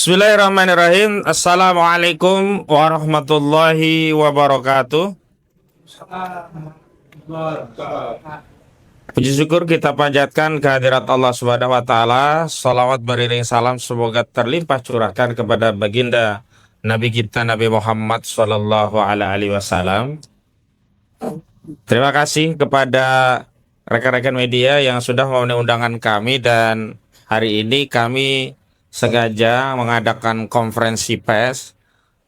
Bismillahirrahmanirrahim. Assalamualaikum warahmatullahi wabarakatuh. Puji syukur kita panjatkan kehadirat Allah Subhanahu wa taala. Salawat beriring salam semoga terlimpah curahkan kepada baginda Nabi kita Nabi Muhammad sallallahu alaihi wasallam. Terima kasih kepada rekan-rekan media yang sudah memenuhi undangan kami, dan hari ini kami sengaja mengadakan konferensi pers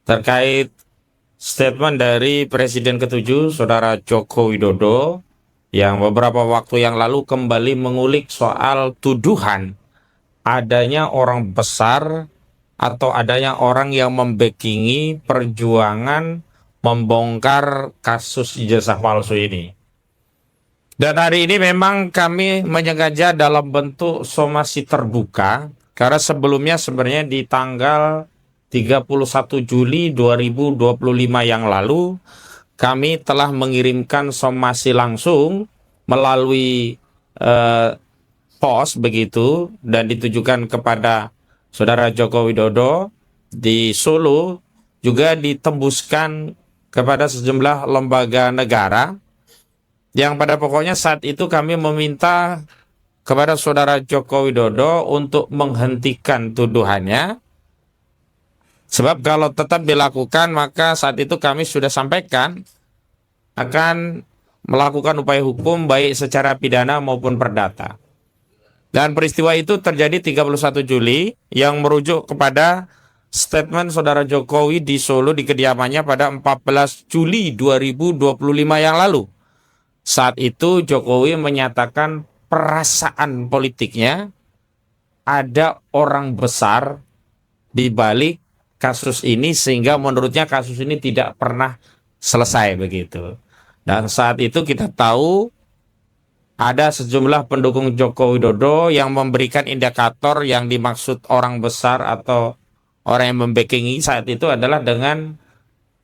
terkait statement dari Presiden ke-7 Saudara Joko Widodo yang beberapa waktu yang lalu kembali mengulik soal tuduhan adanya orang besar atau adanya orang yang membackingi perjuangan membongkar kasus ijazah palsu ini. Dan hari ini memang kami menyengaja dalam bentuk somasi terbuka, karena sebelumnya sebenarnya di tanggal 31 Juli 2025 yang lalu kami telah mengirimkan somasi langsung melalui pos begitu, dan ditujukan kepada Saudara Joko Widodo di Solo, juga ditembuskan kepada sejumlah lembaga negara, yang pada pokoknya saat itu kami meminta kepada Saudara Joko Widodo untuk menghentikan tuduhannya. Sebab kalau tetap dilakukan, maka saat itu kami sudah sampaikan akan melakukan upaya hukum baik secara pidana maupun perdata. Dan peristiwa itu terjadi 31 Juli yang merujuk kepada statement Saudara Jokowi di Solo di kediamannya pada 14 Juli 2025 yang lalu. Saat itu Jokowi menyatakan perasaan politiknya ada orang besar di balik kasus ini, sehingga menurutnya kasus ini tidak pernah selesai begitu. Dan saat itu kita tahu ada sejumlah pendukung Joko Widodo yang memberikan indikator yang dimaksud orang besar atau orang yang membackingi saat itu adalah dengan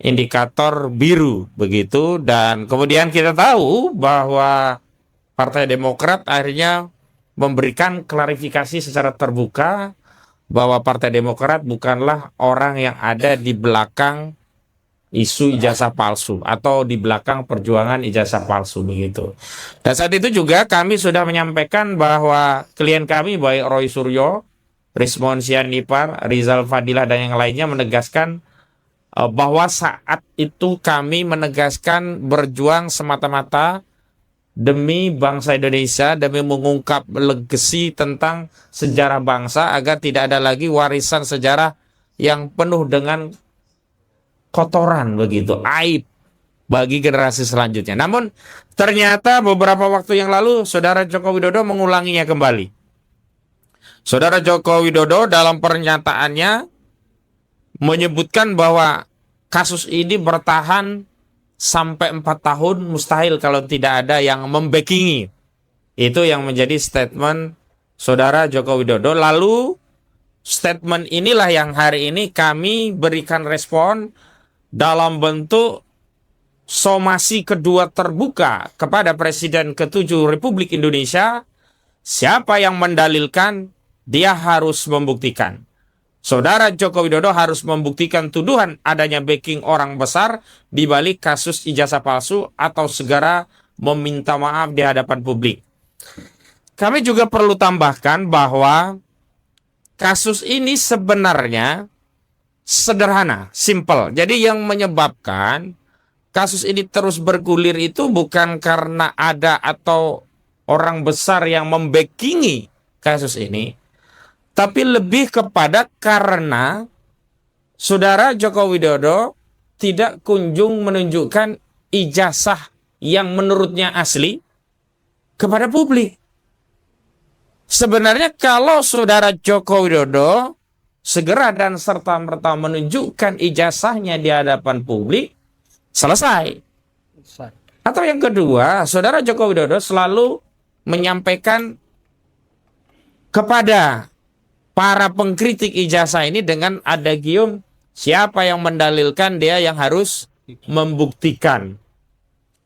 indikator biru begitu. Dan kemudian kita tahu bahwa Partai Demokrat akhirnya memberikan klarifikasi secara terbuka bahwa Partai Demokrat bukanlah orang yang ada di belakang isu ijazah palsu atau di belakang perjuangan ijazah palsu begitu. Dan saat itu juga kami sudah menyampaikan bahwa klien kami baik Roy Suryo, Rizmon Sianipar, Rizal Fadilah dan yang lainnya menegaskan bahwa saat itu kami menegaskan berjuang semata-mata demi bangsa Indonesia, demi mengungkap legasi tentang sejarah bangsa agar tidak ada lagi warisan sejarah yang penuh dengan kotoran begitu, aib bagi generasi selanjutnya. Namun ternyata beberapa waktu yang lalu Saudara Joko Widodo mengulanginya kembali. Saudara Joko Widodo dalam pernyataannya menyebutkan bahwa kasus ini bertahan sampai 4 tahun mustahil kalau tidak ada yang membackingi. Itu yang menjadi statement Saudara Joko Widodo. Lalu statement inilah yang hari ini kami berikan respon dalam bentuk somasi kedua terbuka kepada Presiden ke-7 Republik Indonesia. Siapa yang mendalilkan, dia harus membuktikan. Saudara Joko Widodo harus membuktikan tuduhan adanya backing orang besar di balik kasus ijazah palsu atau segera meminta maaf di hadapan publik. Kami juga perlu tambahkan bahwa kasus ini sebenarnya sederhana, simple. Jadi yang menyebabkan kasus ini terus bergulir itu bukan karena ada atau orang besar yang membackingi kasus ini, tapi lebih kepada karena Saudara Joko Widodo tidak kunjung menunjukkan ijazah yang menurutnya asli kepada publik. Sebenarnya kalau Saudara Joko Widodo segera dan serta-merta menunjukkan ijazahnya di hadapan publik, selesai. Atau yang kedua, Saudara Joko Widodo selalu menyampaikan kepada para pengkritik ijazah ini dengan adagium siapa yang mendalilkan, dia yang harus membuktikan.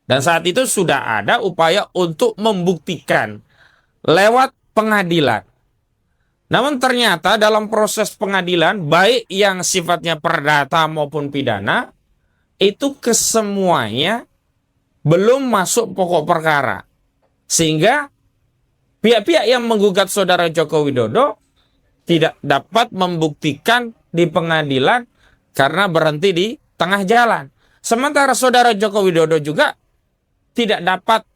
Dan saat itu sudah ada upaya untuk membuktikan lewat pengadilan. Namun ternyata dalam proses pengadilan, baik yang sifatnya perdata maupun pidana, itu kesemuanya belum masuk pokok perkara. Sehingga pihak-pihak yang menggugat saudara Joko Widodo tidak dapat membuktikan di pengadilan karena berhenti di tengah jalan. Sementara saudara Joko Widodo juga tidak dapat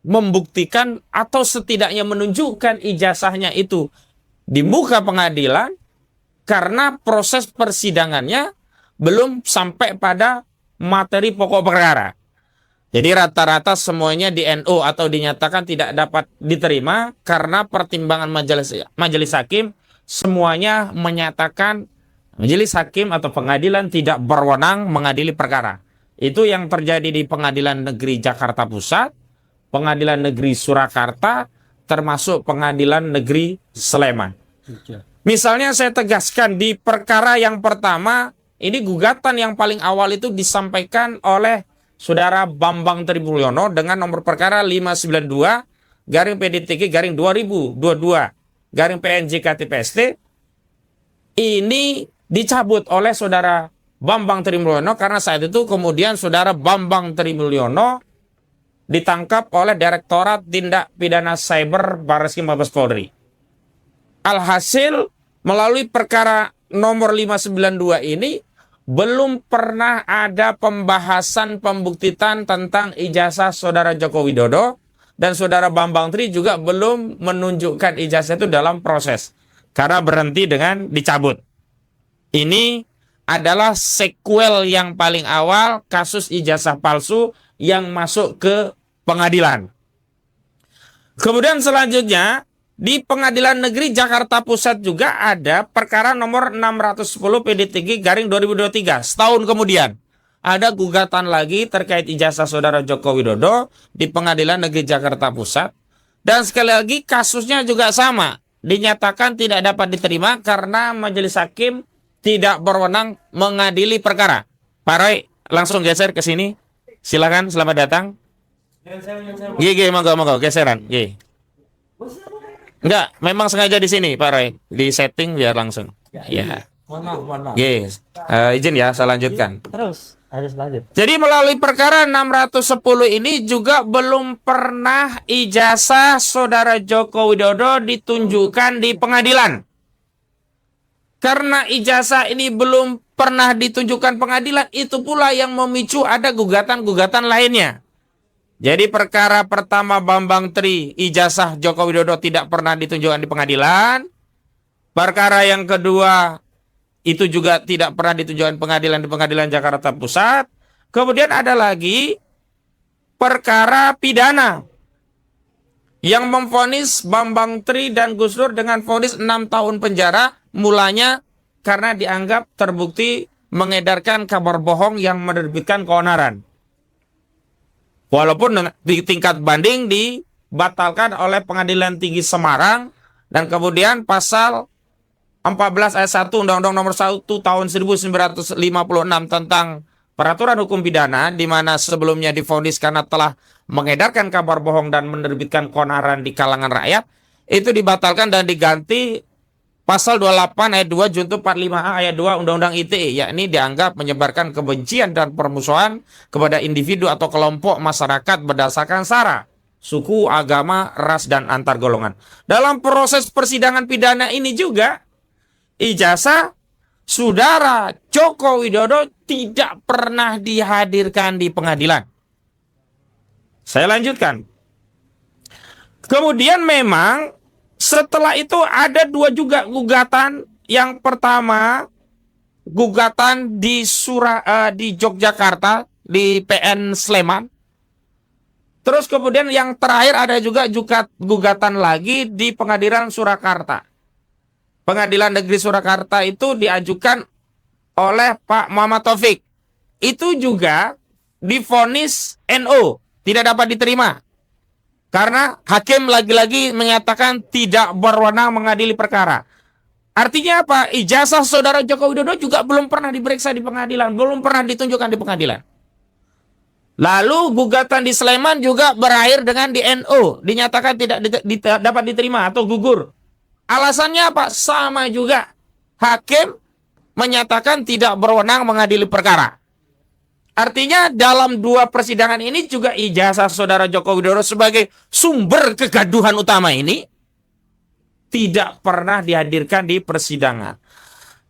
membuktikan atau setidaknya menunjukkan ijazahnya itu di muka pengadilan karena proses persidangannya belum sampai pada materi pokok perkara. Jadi rata-rata semuanya di NU atau dinyatakan tidak dapat diterima karena pertimbangan majelis hakim semuanya menyatakan majelis hakim atau pengadilan tidak berwenang mengadili perkara. Itu yang terjadi di Pengadilan Negeri Jakarta Pusat, Pengadilan Negeri Surakarta, termasuk Pengadilan Negeri Sleman. Misalnya saya tegaskan di perkara yang pertama, ini gugatan yang paling awal itu disampaikan oleh Saudara Bambang Trimulyono dengan nomor perkara 592 garing PDTG garing 2022 garing PNJ KTPST. Ini dicabut oleh Saudara Bambang Trimulyono karena saat itu kemudian Saudara Bambang Trimulyono ditangkap oleh Direktorat Tindak Pidana Cyber Barreskrim Mabes Polri. Alhasil melalui perkara nomor 592 ini belum pernah ada pembahasan pembuktian tentang ijazah saudara Joko Widodo dan saudara Bambang Tri juga belum menunjukkan ijazah itu dalam proses karena berhenti dengan dicabut. Ini adalah sequel yang paling awal kasus ijazah palsu yang masuk ke pengadilan. Kemudian selanjutnya di Pengadilan Negeri Jakarta Pusat juga ada perkara nomor 610 PDTG garing 2023. Setahun kemudian ada gugatan lagi terkait ijazah saudara Joko Widodo di Pengadilan Negeri Jakarta Pusat. Dan sekali lagi kasusnya juga sama. Dinyatakan tidak dapat diterima karena majelis hakim tidak berwenang mengadili perkara. Pak Roy, langsung geser ke sini. Silakan, selamat datang. Gigi, monggo, geseran. Gigi. Enggak, memang sengaja di sini, Pak Roy. Di setting biar langsung. Ya. Mohon maaf. Yes. Izin ya, saya lanjutkan. Terus, harus lanjut. Jadi melalui perkara 610 ini juga belum pernah ijazah saudara Joko Widodo ditunjukkan di pengadilan. Karena ijazah ini belum pernah ditunjukkan pengadilan, itu pula yang memicu ada gugatan-gugatan lainnya. Jadi perkara pertama Bambang Tri, ijazah Joko Widodo tidak pernah ditunjukkan di pengadilan. Perkara yang kedua, itu juga tidak pernah ditunjukkan pengadilan di Pengadilan Jakarta Pusat. Kemudian ada lagi perkara pidana yang memvonis Bambang Tri dan Gus Dur dengan vonis 6 tahun penjara, mulanya karena dianggap terbukti mengedarkan kabar bohong yang menerbitkan keonaran. Walaupun di tingkat banding dibatalkan oleh Pengadilan Tinggi Semarang dan kemudian pasal 14 ayat 1 Undang-Undang Nomor 1 Tahun 1956 tentang Peraturan Hukum Pidana, di mana sebelumnya divonis karena telah mengedarkan kabar bohong dan menerbitkan keonaran di kalangan rakyat, itu dibatalkan dan diganti pasal 28 ayat 2 Junto 45A ayat 2 Undang-Undang ITE, yakni dianggap menyebarkan kebencian dan permusuhan kepada individu atau kelompok masyarakat berdasarkan sara, suku, agama, ras, dan antar golongan. Dalam proses persidangan pidana ini juga, ijazah saudara Joko Widodo tidak pernah dihadirkan di pengadilan. Saya lanjutkan. Kemudian memang setelah itu ada dua juga gugatan. Yang pertama gugatan di Yogyakarta di PN Sleman. Terus kemudian yang terakhir ada juga gugatan lagi di Pengadilan Surakarta. Pengadilan Negeri Surakarta itu diajukan oleh Pak Muhammad Taufik. Itu juga divonis NU, tidak dapat diterima. Karena hakim lagi-lagi menyatakan tidak berwenang mengadili perkara. Artinya apa? Ijazah saudara Joko Widodo juga belum pernah diperiksa di pengadilan, belum pernah ditunjukkan di pengadilan. Lalu gugatan di Sleman juga berakhir dengan di NU, dinyatakan tidak dapat diterima atau gugur. Alasannya apa? Sama juga. Hakim menyatakan tidak berwenang mengadili perkara. Artinya dalam dua persidangan ini juga ijazah saudara Joko Widodo sebagai sumber kegaduhan utama ini tidak pernah dihadirkan di persidangan.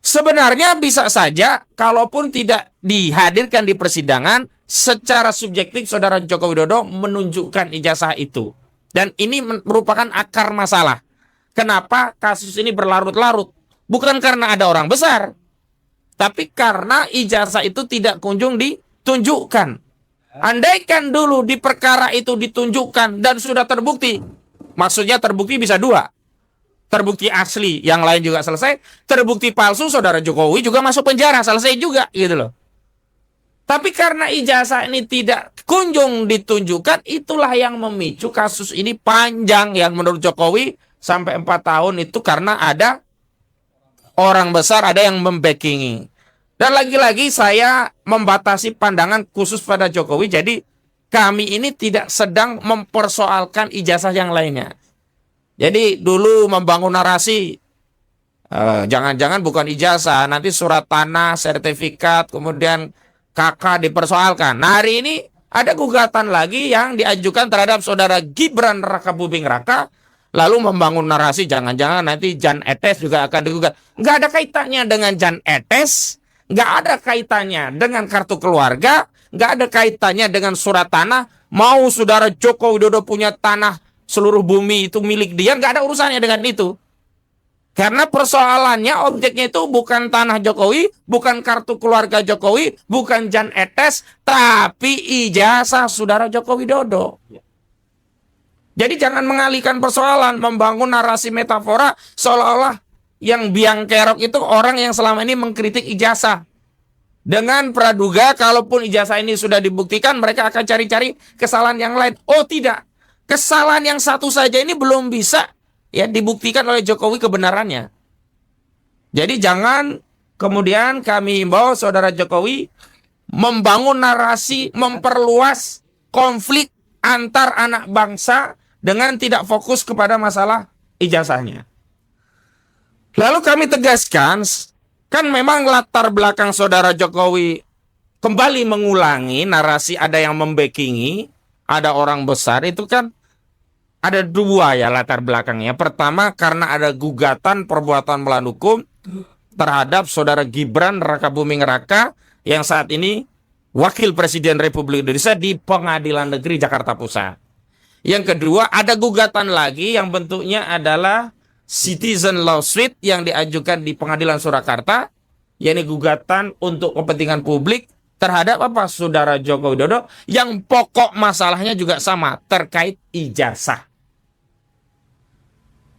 Sebenarnya bisa saja kalaupun tidak dihadirkan di persidangan, secara subjektif saudara Joko Widodo menunjukkan ijazah itu. Dan ini merupakan akar masalah. Kenapa kasus ini berlarut-larut? Bukan karena ada orang besar, tapi karena ijazah itu tidak kunjung ditunjukkan. Andaikan dulu di perkara itu ditunjukkan dan sudah terbukti, maksudnya terbukti bisa dua. Terbukti asli, yang lain juga selesai. Terbukti palsu, saudara Jokowi juga masuk penjara, selesai juga gitu loh. Tapi karena ijazah ini tidak kunjung ditunjukkan, itulah yang memicu kasus ini panjang, yang menurut Jokowi sampai 4 tahun itu karena ada orang besar, ada yang membackingi. Dan lagi-lagi saya membatasi pandangan khusus pada Jokowi. Jadi kami ini tidak sedang mempersoalkan ijazah yang lainnya. Jadi dulu membangun narasi, jangan-jangan bukan ijazah, nanti surat tanah, sertifikat, kemudian KK dipersoalkan. Nah, hari ini ada gugatan lagi yang diajukan terhadap saudara Gibran Rakabuming Raka. Lalu membangun narasi, jangan-jangan nanti Jan Etes juga akan digugat. Nggak ada kaitannya dengan Jan Etes, nggak ada kaitannya dengan kartu keluarga, nggak ada kaitannya dengan surat tanah. Mau saudara Joko Widodo punya tanah seluruh bumi itu milik dia, nggak ada urusannya dengan itu. Karena persoalannya, objeknya itu bukan tanah Jokowi, bukan kartu keluarga Jokowi, bukan Jan Etes, tapi ijazah saudara Joko Widodo. Jadi jangan mengalihkan persoalan, membangun narasi metafora seolah-olah yang biang kerok itu orang yang selama ini mengkritik ijazah. Dengan praduga kalaupun ijazah ini sudah dibuktikan, mereka akan cari-cari kesalahan yang lain. Oh tidak, kesalahan yang satu saja ini belum bisa ya dibuktikan oleh Jokowi kebenarannya. Jadi jangan kemudian kami himbau saudara Jokowi membangun narasi, memperluas konflik antar anak bangsa dengan tidak fokus kepada masalah ijazahnya. Lalu kami tegaskan, kan memang latar belakang saudara Jokowi kembali mengulangi narasi ada yang membackingi, ada orang besar, itu kan ada dua ya latar belakangnya. Pertama karena ada gugatan perbuatan melawan hukum terhadap saudara Gibran Rakabuming Raka yang saat ini Wakil Presiden Republik Indonesia di Pengadilan Negeri Jakarta Pusat. Yang kedua, ada gugatan lagi yang bentuknya adalah citizen lawsuit yang diajukan di Pengadilan Surakarta, yakni gugatan untuk kepentingan publik terhadap apa? Saudara Joko Widodo, yang pokok masalahnya juga sama, terkait ijazah.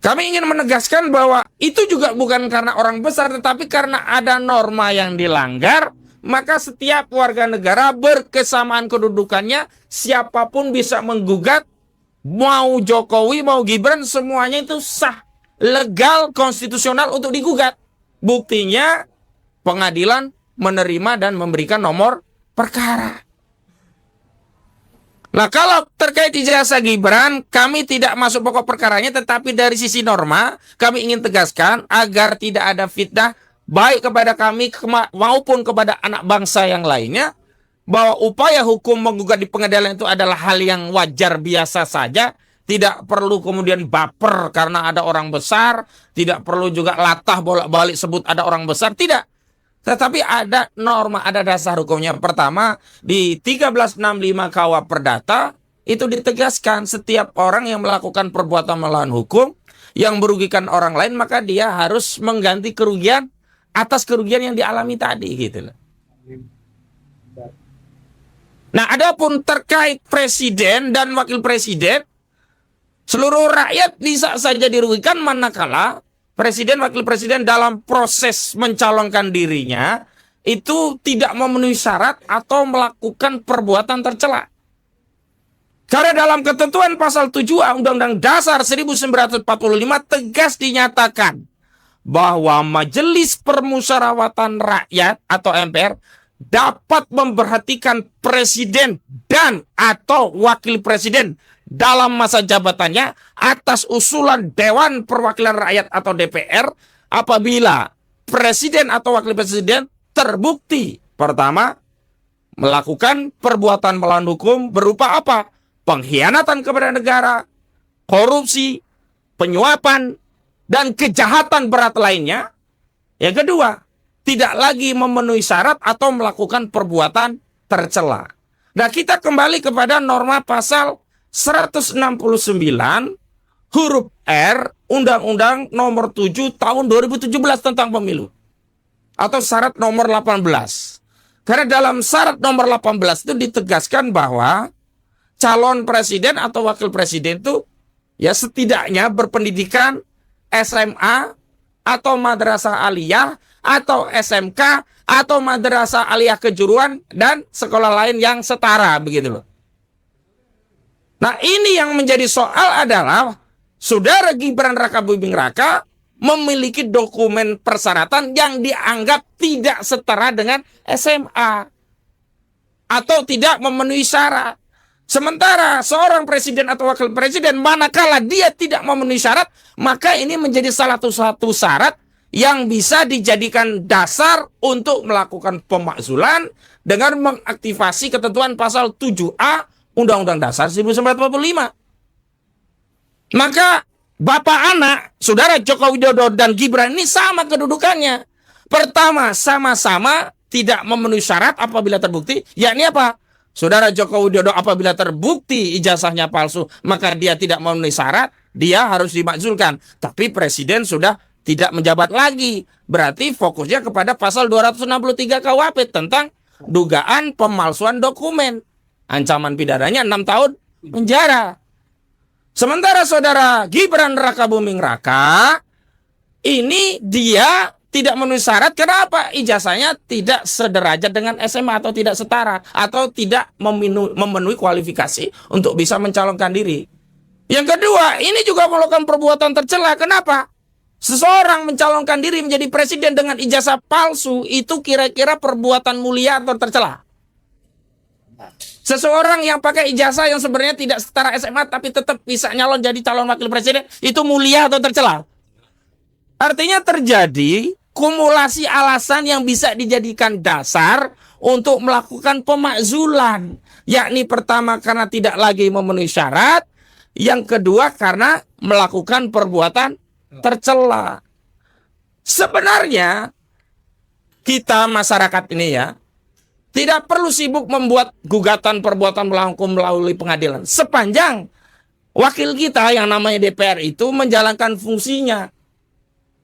Kami ingin menegaskan bahwa itu juga bukan karena orang besar, tetapi karena ada norma yang dilanggar, maka setiap warga negara berkesamaan kedudukannya, siapapun bisa menggugat, mau Jokowi, mau Gibran, semuanya itu sah, legal, konstitusional untuk digugat. Buktinya pengadilan menerima dan memberikan nomor perkara. Nah, kalau terkait ijazah Gibran, kami tidak masuk pokok perkaranya, tetapi dari sisi norma, kami ingin tegaskan agar tidak ada fitnah, baik kepada kami maupun kepada anak bangsa yang lainnya, bahwa upaya hukum menggugat di pengadilan itu adalah hal yang wajar biasa saja, tidak perlu kemudian baper karena ada orang besar, tidak perlu juga latah bolak-balik sebut ada orang besar, tidak. Tetapi ada norma, ada dasar hukumnya. Pertama, di 1365 KUH Perdata itu ditegaskan setiap orang yang melakukan perbuatan melawan hukum yang merugikan orang lain, maka dia harus mengganti kerugian atas kerugian yang dialami tadi gitu loh. Nah, adapun terkait presiden dan wakil presiden, seluruh rakyat bisa saja dirugikan manakala presiden, wakil presiden dalam proses mencalonkan dirinya itu tidak memenuhi syarat atau melakukan perbuatan tercela. Karena dalam ketentuan pasal 7 Undang-Undang Dasar 1945 tegas dinyatakan bahwa Majelis Permusyawaratan Rakyat atau MPR dapat memberhentikan presiden dan atau wakil presiden dalam masa jabatannya atas usulan Dewan Perwakilan Rakyat atau DPR apabila presiden atau wakil presiden terbukti pertama melakukan perbuatan melawan hukum berupa apa? Pengkhianatan kepada negara, korupsi, penyuapan, dan kejahatan berat lainnya. Yang kedua, tidak lagi memenuhi syarat atau melakukan perbuatan tercela. Nah, kita kembali kepada norma pasal 169 huruf R Undang-Undang nomor 7 tahun 2017 tentang pemilu. Atau syarat nomor 18. Karena dalam syarat nomor 18 itu ditegaskan bahwa calon presiden atau wakil presiden itu ya setidaknya berpendidikan SMA atau madrasah aliyah atau SMK atau madrasah aliyah kejuruan dan sekolah lain yang setara begitu loh. Nah, ini yang menjadi soal adalah Saudara Gibran Rakabuming Raka memiliki dokumen persyaratan yang dianggap tidak setara dengan SMA atau tidak memenuhi syarat. Sementara seorang presiden atau wakil presiden manakala dia tidak memenuhi syarat, maka ini menjadi salah satu syarat yang bisa dijadikan dasar untuk melakukan pemakzulan dengan mengaktifasi ketentuan pasal 7A Undang-Undang Dasar 1945. Maka bapak anak, saudara Joko Widodo dan Gibran ini sama kedudukannya. Pertama, sama-sama tidak memenuhi syarat apabila terbukti, yakni apa? Saudara Joko Widodo apabila terbukti ijazahnya palsu, maka dia tidak memenuhi syarat, dia harus dimakzulkan. Tapi presiden sudah tidak menjabat lagi. Berarti fokusnya kepada pasal 263 KUHP tentang dugaan pemalsuan dokumen. Ancaman pidananya 6 tahun penjara. Sementara saudara Gibran Rakabuming Raka ini dia tidak memenuhi syarat. Kenapa? Ijazahnya tidak sederajat dengan SMA atau tidak setara atau tidak memenuhi kualifikasi untuk bisa mencalonkan diri. Yang kedua, ini juga melakukan perbuatan tercela. Kenapa? Seseorang mencalonkan diri menjadi presiden dengan ijazah palsu itu kira-kira perbuatan mulia atau tercela? Seseorang yang pakai ijazah yang sebenarnya tidak setara SMA tapi tetap bisa nyalon jadi calon wakil presiden itu mulia atau tercela? Artinya terjadi kumulasi alasan yang bisa dijadikan dasar untuk melakukan pemakzulan. Yakni pertama karena tidak lagi memenuhi syarat, yang kedua karena melakukan perbuatan tercela. Sebenarnya kita masyarakat ini ya tidak perlu sibuk membuat gugatan perbuatan melawan hukum melalui pengadilan. Sepanjang wakil kita yang namanya DPR itu menjalankan fungsinya.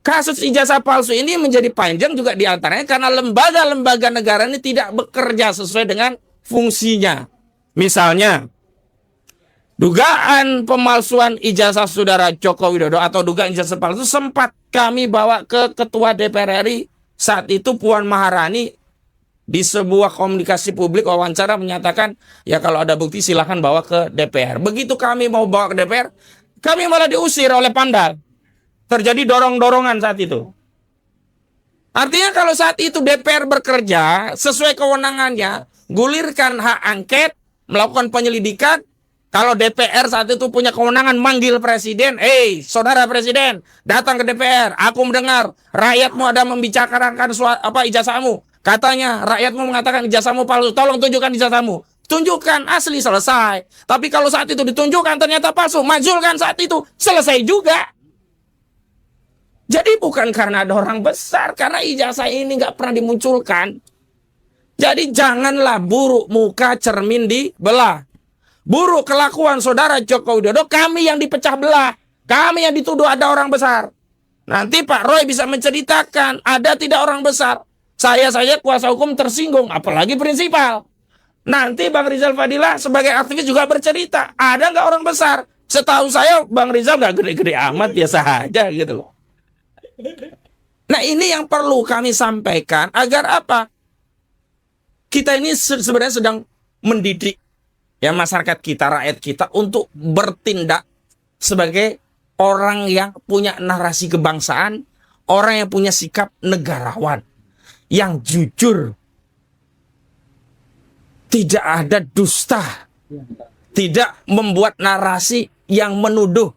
Kasus ijazah palsu ini menjadi panjang juga diantaranya karena lembaga-lembaga negara ini tidak bekerja sesuai dengan fungsinya. Misalnya, dugaan pemalsuan ijazah saudara Joko Widodo atau dugaan ijazah palsu sempat kami bawa ke Ketua DPR RI. Saat itu Puan Maharani di sebuah komunikasi publik wawancara menyatakan, ya kalau ada bukti silahkan bawa ke DPR. Begitu kami mau bawa ke DPR, kami malah diusir oleh Pamdal. Terjadi dorong-dorongan saat itu. Artinya kalau saat itu DPR bekerja sesuai kewenangannya, gulirkan hak angket, melakukan penyelidikan. Kalau DPR saat itu punya kewenangan manggil presiden, saudara presiden, datang ke DPR, aku mendengar rakyatmu ada membicarakan ijazahmu. Katanya rakyatmu mengatakan ijazahmu palsu, tolong tunjukkan ijazahmu. Tunjukkan asli, selesai. Tapi kalau saat itu ditunjukkan ternyata palsu, majulkan saat itu, selesai juga. Jadi bukan karena ada orang besar, karena ijazah ini nggak pernah dimunculkan. Jadi janganlah buruk muka cermin dibelah. Buruk kelakuan saudara Joko Widodo, kami yang dipecah belah. Kami yang dituduh ada orang besar. Nanti Pak Roy bisa menceritakan, ada tidak orang besar. Saya saja kuasa hukum tersinggung, apalagi prinsipal. Nanti Bang Rizal Fadilah sebagai aktivis juga bercerita, ada nggak orang besar? Setahu saya Bang Rizal nggak gede-gede amat, biasa aja gitu loh. Nah ini yang perlu kami sampaikan agar apa? Kita ini sebenarnya sedang mendidik ya masyarakat kita, rakyat kita untuk bertindak sebagai orang yang punya narasi kebangsaan, orang yang punya sikap negarawan, yang jujur, tidak ada dusta, tidak membuat narasi yang menuduh.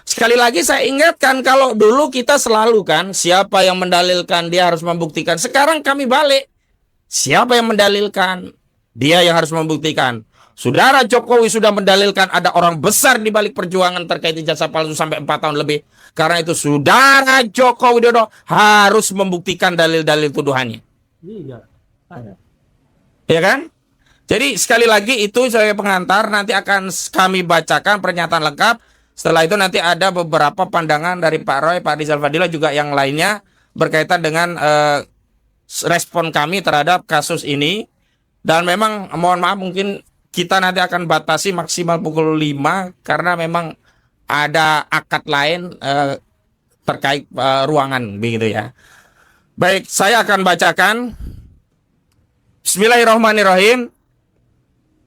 Sekali lagi saya ingatkan, kalau dulu kita selalu kan, siapa yang mendalilkan dia harus membuktikan. Sekarang kami balik, siapa yang mendalilkan dia yang harus membuktikan. Saudara Jokowi sudah mendalilkan ada orang besar di balik perjuangan terkait ijazah palsu sampai 4 tahun lebih. Karena itu saudara Joko Widodo harus membuktikan dalil-dalil tuduhannya. Iya. Ya kan? Jadi sekali lagi itu sebagai pengantar, nanti akan kami bacakan pernyataan lengkap. Setelah itu nanti ada beberapa pandangan dari Pak Roy, Pak Rizal Fadila juga yang lainnya berkaitan dengan respon kami terhadap kasus ini. Dan memang mohon maaf mungkin kita nanti akan batasi maksimal pukul 5 karena memang ada akad lain terkait ruangan begitu ya. Baik, saya akan bacakan. Bismillahirrahmanirrahim.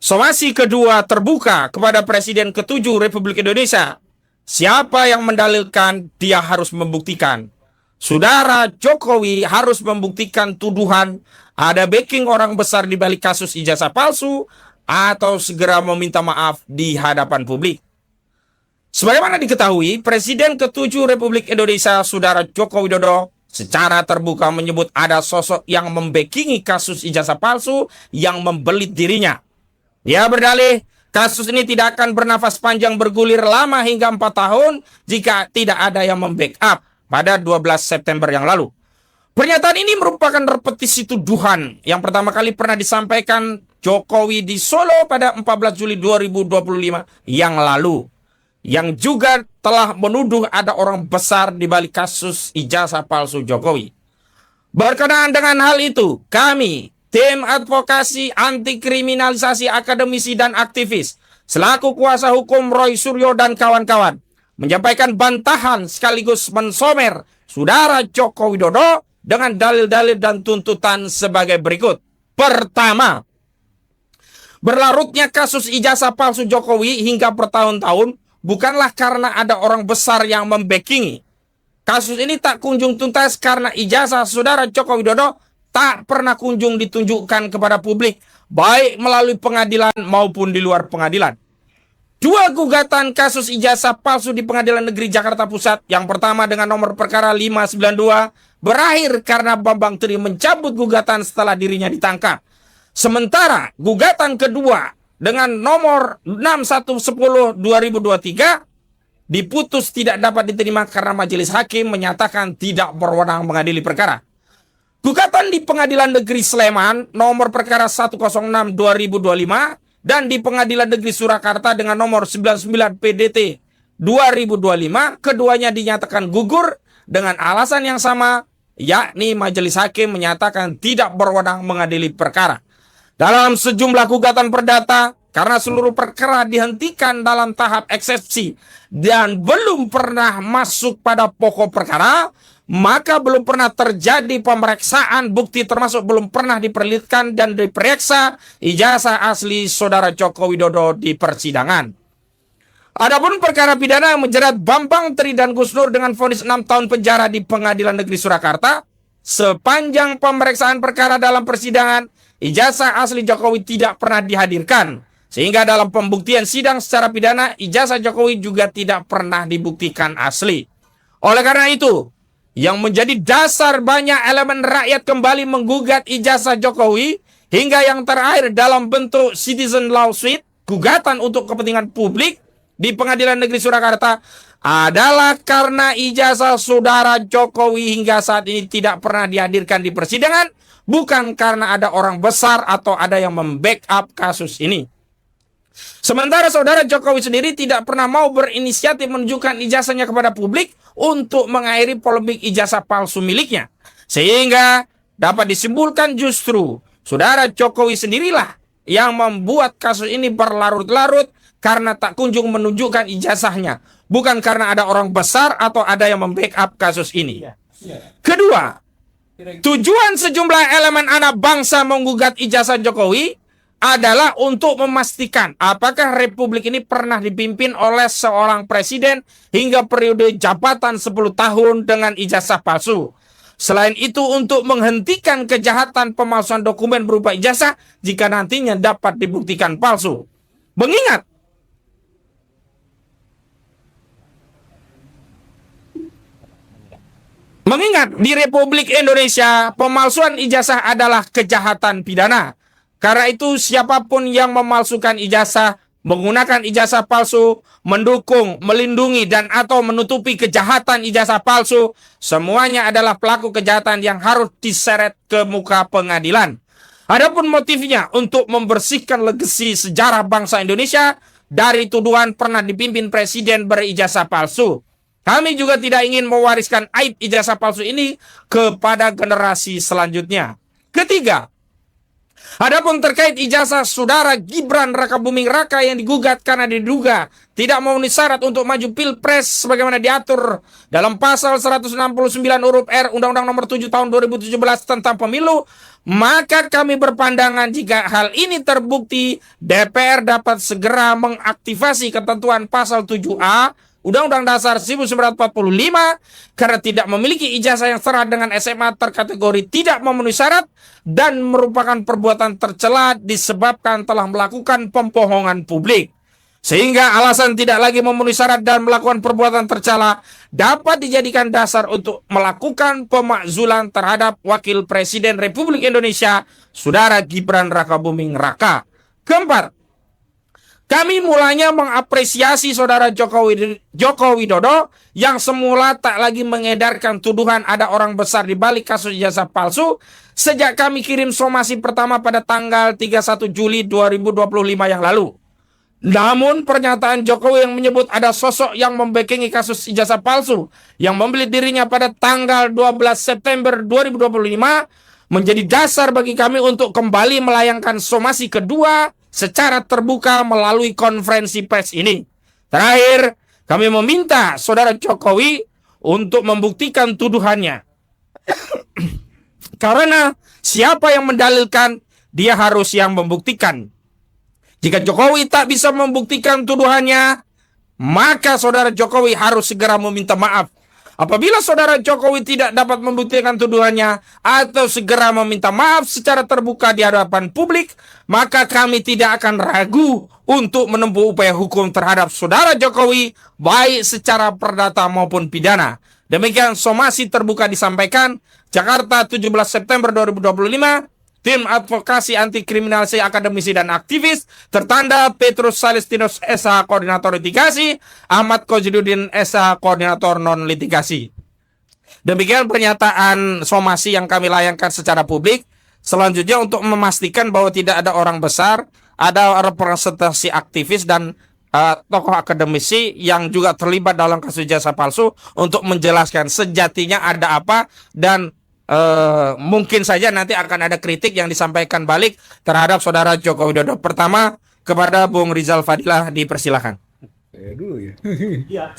Somasi kedua terbuka kepada Presiden ke-7 Republik Indonesia. Siapa yang mendalilkan, dia harus membuktikan. Saudara Jokowi harus membuktikan tuduhan ada backing orang besar di balik kasus ijazah palsu atau segera meminta maaf di hadapan publik. Sebagaimana diketahui, Presiden ke-7 Republik Indonesia, Saudara Joko Widodo, secara terbuka menyebut ada sosok yang membackingi kasus ijazah palsu yang membelit dirinya. Dia berdalih, kasus ini tidak akan bernafas panjang bergulir lama hingga 4 tahun jika tidak ada yang membackup pada 12 September yang lalu. Pernyataan ini merupakan repetisi tuduhan yang pertama kali pernah disampaikan Jokowi di Solo pada 14 Juli 2025 yang lalu, yang juga telah menuduh ada orang besar di balik kasus ijazah palsu Jokowi. Berkenaan dengan hal itu, kami, tim advokasi anti kriminalisasi akademisi dan aktivis, selaku kuasa hukum Roy Suryo dan kawan-kawan, menyampaikan bantahan sekaligus mensomer Saudara Joko Widodo dengan dalil-dalil dan tuntutan sebagai berikut. Pertama, berlarutnya kasus ijazah palsu Jokowi hingga bertahun-tahun bukanlah karena ada orang besar yang membackingi. Kasus ini tak kunjung tuntas karena ijazah Saudara Joko Widodo tak pernah kunjung ditunjukkan kepada publik, baik melalui pengadilan maupun di luar pengadilan. 2 gugatan kasus ijazah palsu di Pengadilan Negeri Jakarta Pusat, yang pertama dengan nomor perkara 592, berakhir karena Bambang Tri mencabut gugatan setelah dirinya ditangkap. Sementara gugatan kedua dengan nomor 6110/2023 diputus tidak dapat diterima karena majelis hakim menyatakan tidak berwenang mengadili perkara. Gugatan di Pengadilan Negeri Sleman nomor perkara 106/2025 dan di Pengadilan Negeri Surakarta dengan nomor 99 PDT 2025, keduanya dinyatakan gugur dengan alasan yang sama, yakni majelis hakim menyatakan tidak berwenang mengadili perkara. Dalam sejumlah gugatan perdata, karena seluruh perkara dihentikan dalam tahap eksepsi dan belum pernah masuk pada pokok perkara, maka belum pernah terjadi pemeriksaan bukti, termasuk belum pernah diperlihatkan dan diperiksa ijazah asli Saudara Joko Widodo di persidangan. Adapun perkara pidana yang menjerat Bambang Tri dan Gus Nur dengan vonis 6 tahun penjara di Pengadilan Negeri Surakarta, sepanjang pemeriksaan perkara dalam persidangan, ijazah asli Jokowi tidak pernah dihadirkan. Sehingga dalam pembuktian sidang secara pidana, ijazah Jokowi juga tidak pernah dibuktikan asli. Oleh karena itu, yang menjadi dasar banyak elemen rakyat kembali menggugat ijazah Jokowi, hingga yang terakhir dalam bentuk citizen lawsuit, gugatan untuk kepentingan publik di Pengadilan Negeri Surakarta, adalah karena ijazah Saudara Jokowi hingga saat ini tidak pernah dihadirkan di persidangan, bukan karena ada orang besar atau ada yang membackup kasus ini. Sementara Saudara Jokowi sendiri tidak pernah mau berinisiatif menunjukkan ijazahnya kepada publik untuk mengakhiri polemik ijazah palsu miliknya. Sehingga dapat disimpulkan justru Saudara Jokowi sendirilah yang membuat kasus ini berlarut-larut karena tak kunjung menunjukkan ijazahnya, bukan karena ada orang besar atau ada yang membackup kasus ini. Kedua, tujuan sejumlah elemen anak bangsa menggugat ijazah Jokowi adalah untuk memastikan apakah Republik ini pernah dipimpin oleh seorang presiden hingga periode jabatan 10 tahun dengan ijazah palsu. Selain itu, untuk menghentikan kejahatan pemalsuan dokumen berupa ijazah jika nantinya dapat dibuktikan palsu. Mengingat di Republik Indonesia pemalsuan ijazah adalah kejahatan pidana. Karena itu siapapun yang memalsukan ijazah, menggunakan ijazah palsu, mendukung, melindungi, dan atau menutupi kejahatan ijazah palsu, semuanya adalah pelaku kejahatan yang harus diseret ke muka pengadilan. Adapun motifnya untuk membersihkan legasi sejarah bangsa Indonesia dari tuduhan pernah dipimpin presiden berijazah palsu. Kami juga tidak ingin mewariskan aib ijazah palsu ini kepada generasi selanjutnya. Ketiga, adapun terkait ijazah saudara Gibran Rakabuming Raka yang digugat karena diduga tidak memenuhi syarat untuk maju pilpres sebagaimana diatur dalam pasal 169 huruf R Undang-Undang Nomor 7 Tahun 2017 tentang Pemilu, maka kami berpandangan jika hal ini terbukti, DPR dapat segera mengaktifasi ketentuan pasal 7A Undang-Undang Dasar 1945 karena tidak memiliki ijazah yang setara dengan SMA terkategori tidak memenuhi syarat dan merupakan perbuatan tercela disebabkan telah melakukan pembohongan publik. Sehingga alasan tidak lagi memenuhi syarat dan melakukan perbuatan tercela dapat dijadikan dasar untuk melakukan pemakzulan terhadap Wakil Presiden Republik Indonesia, Saudara Gibran Rakabuming Raka. Keempat, kami mulanya mengapresiasi Saudara Joko Widodo yang semula tak lagi mengedarkan tuduhan ada orang besar di balik kasus ijazah palsu sejak kami kirim somasi pertama pada tanggal 31 Juli 2025 yang lalu. Namun pernyataan Jokowi yang menyebut ada sosok yang membekengi kasus ijazah palsu yang membeli dirinya pada tanggal 12 September 2025 menjadi dasar bagi kami untuk kembali melayangkan somasi kedua secara terbuka melalui konferensi pers ini. Terakhir, kami meminta Saudara Jokowi untuk membuktikan tuduhannya. Karena siapa yang mendalilkan, dia harus yang membuktikan. Jika Jokowi tak bisa membuktikan tuduhannya, maka Saudara Jokowi harus segera meminta maaf. Apabila Saudara Jokowi tidak dapat membuktikan tuduhannya atau segera meminta maaf secara terbuka di hadapan publik, maka kami tidak akan ragu untuk menempuh upaya hukum terhadap Saudara Jokowi, baik secara perdata maupun pidana. Demikian somasi terbuka disampaikan, Jakarta 17 September 2025, Tim Advokasi Anti Kriminalisasi Akademisi dan Aktivis, tertanda Petrus Salistinus SH Koordinator Litigasi, Ahmad Kozidudin SH Koordinator Non Litigasi. Demikian pernyataan somasi yang kami layangkan secara publik. Selanjutnya untuk memastikan bahwa tidak ada orang besar, ada representasi aktivis dan tokoh akademisi yang juga terlibat dalam kasus ijazah palsu untuk menjelaskan sejatinya ada apa dan mungkin saja nanti akan ada kritik yang disampaikan balik terhadap Saudara Joko Widodo. Pertama, kepada Bung Rizal Fadilah dipersilakan. Saya dulu ya. Iya,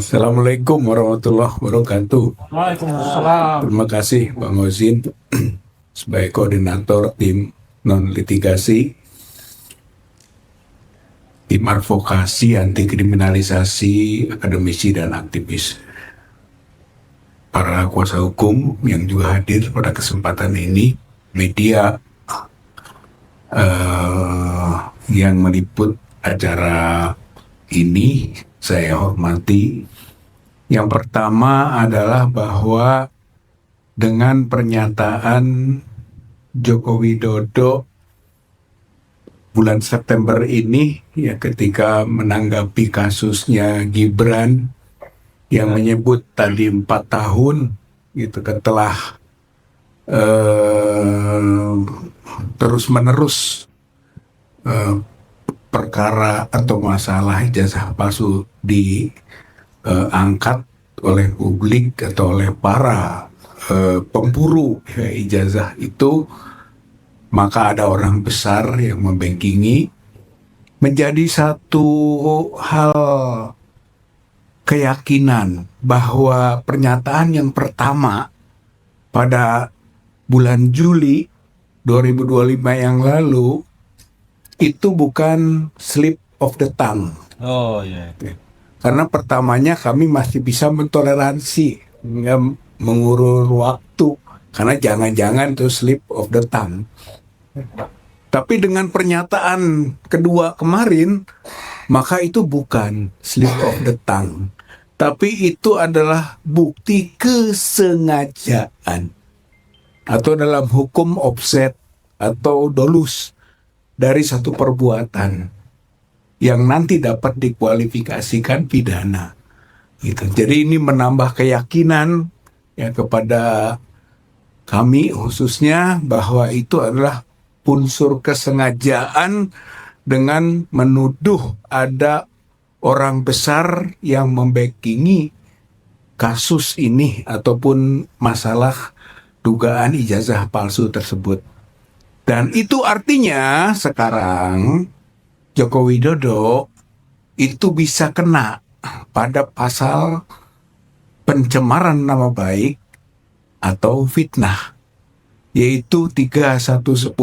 Assalamualaikum warahmatullahi wabarakatuh. Waalaikumsalam. Terima kasih Bang Ozin sebagai koordinator tim non litigasi, tim advokasi anti kriminalisasi akademisi dan aktivis. Para kuasa hukum yang juga hadir pada kesempatan ini, media yang meliput acara ini, saya hormati. Yang pertama adalah bahwa dengan pernyataan Joko Widodo bulan September ini, ya ketika menanggapi kasusnya Gibran, yang menyebut tadi 4 tahun gitu telah terus-menerus perkara atau masalah ijazah palsu diangkat oleh publik atau oleh para pemburu ijazah itu, maka ada orang besar yang membackingi, menjadi satu hal keyakinan bahwa pernyataan yang pertama pada bulan Juli 2025 yang lalu itu bukan slip of the tongue. Oh iya. Karena pertamanya kami masih bisa mentoleransi nggak mengurur waktu, karena jangan-jangan itu slip of the tongue. Tapi dengan pernyataan kedua kemarin, maka itu bukan slip of the tongue, tapi itu adalah bukti kesengajaan, atau dalam hukum offset atau dolus dari satu perbuatan yang nanti dapat dikualifikasikan pidana. Gitu. Jadi ini menambah keyakinan ya kepada kami khususnya bahwa itu adalah unsur kesengajaan dengan menuduh ada orang besar yang membackingi kasus ini ataupun masalah dugaan ijazah palsu tersebut. Dan itu artinya sekarang Joko Widodo itu bisa kena pada pasal pencemaran nama baik atau fitnah, yaitu 3110,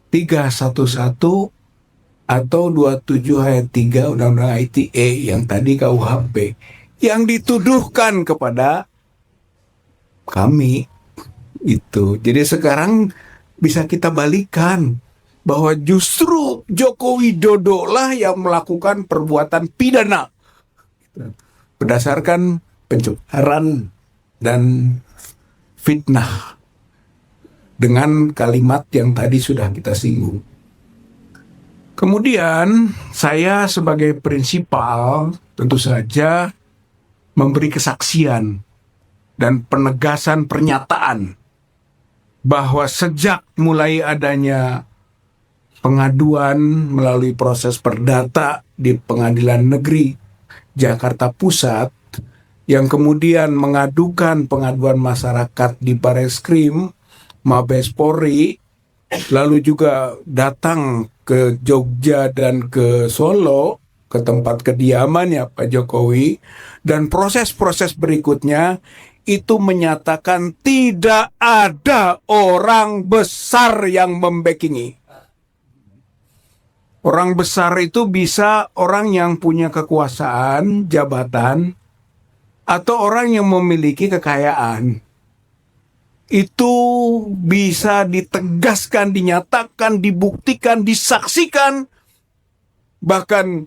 311, atau 27 ayat 3 Undang-Undang ITE yang tadi KUHP, yang dituduhkan kepada kami itu. Jadi sekarang bisa kita balikan bahwa justru Joko Widodo lah yang melakukan perbuatan pidana berdasarkan pencemaran dan fitnah dengan kalimat yang tadi sudah kita singgung. Kemudian saya sebagai prinsipal tentu saja memberi kesaksian dan penegasan pernyataan bahwa sejak mulai adanya pengaduan melalui proses perdata di Pengadilan Negeri Jakarta Pusat yang kemudian mengadukan pengaduan masyarakat di Bareskrim, Mabes Polri, lalu juga datang ke Jogja dan ke Solo, ke tempat kediamannya Pak Jokowi, dan proses-proses berikutnya itu menyatakan tidak ada orang besar yang membackingi. Orang besar itu bisa orang yang punya kekuasaan, jabatan, atau orang yang memiliki kekayaan. Itu bisa ditegaskan, dinyatakan, dibuktikan, disaksikan, bahkan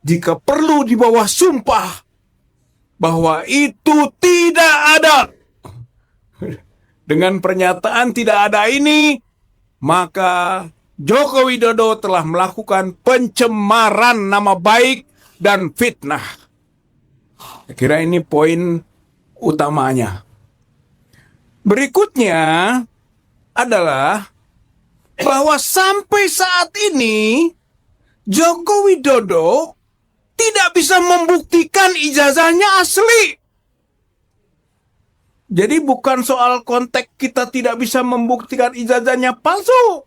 jika perlu di bawah sumpah, bahwa itu tidak ada. Dengan pernyataan tidak ada ini, maka Joko Widodo telah melakukan pencemaran nama baik dan fitnah. Saya kira ini poin utamanya. Berikutnya adalah bahwa sampai saat ini Joko Widodo tidak bisa membuktikan ijazahnya asli. Jadi bukan soal konteks kita tidak bisa membuktikan ijazahnya palsu.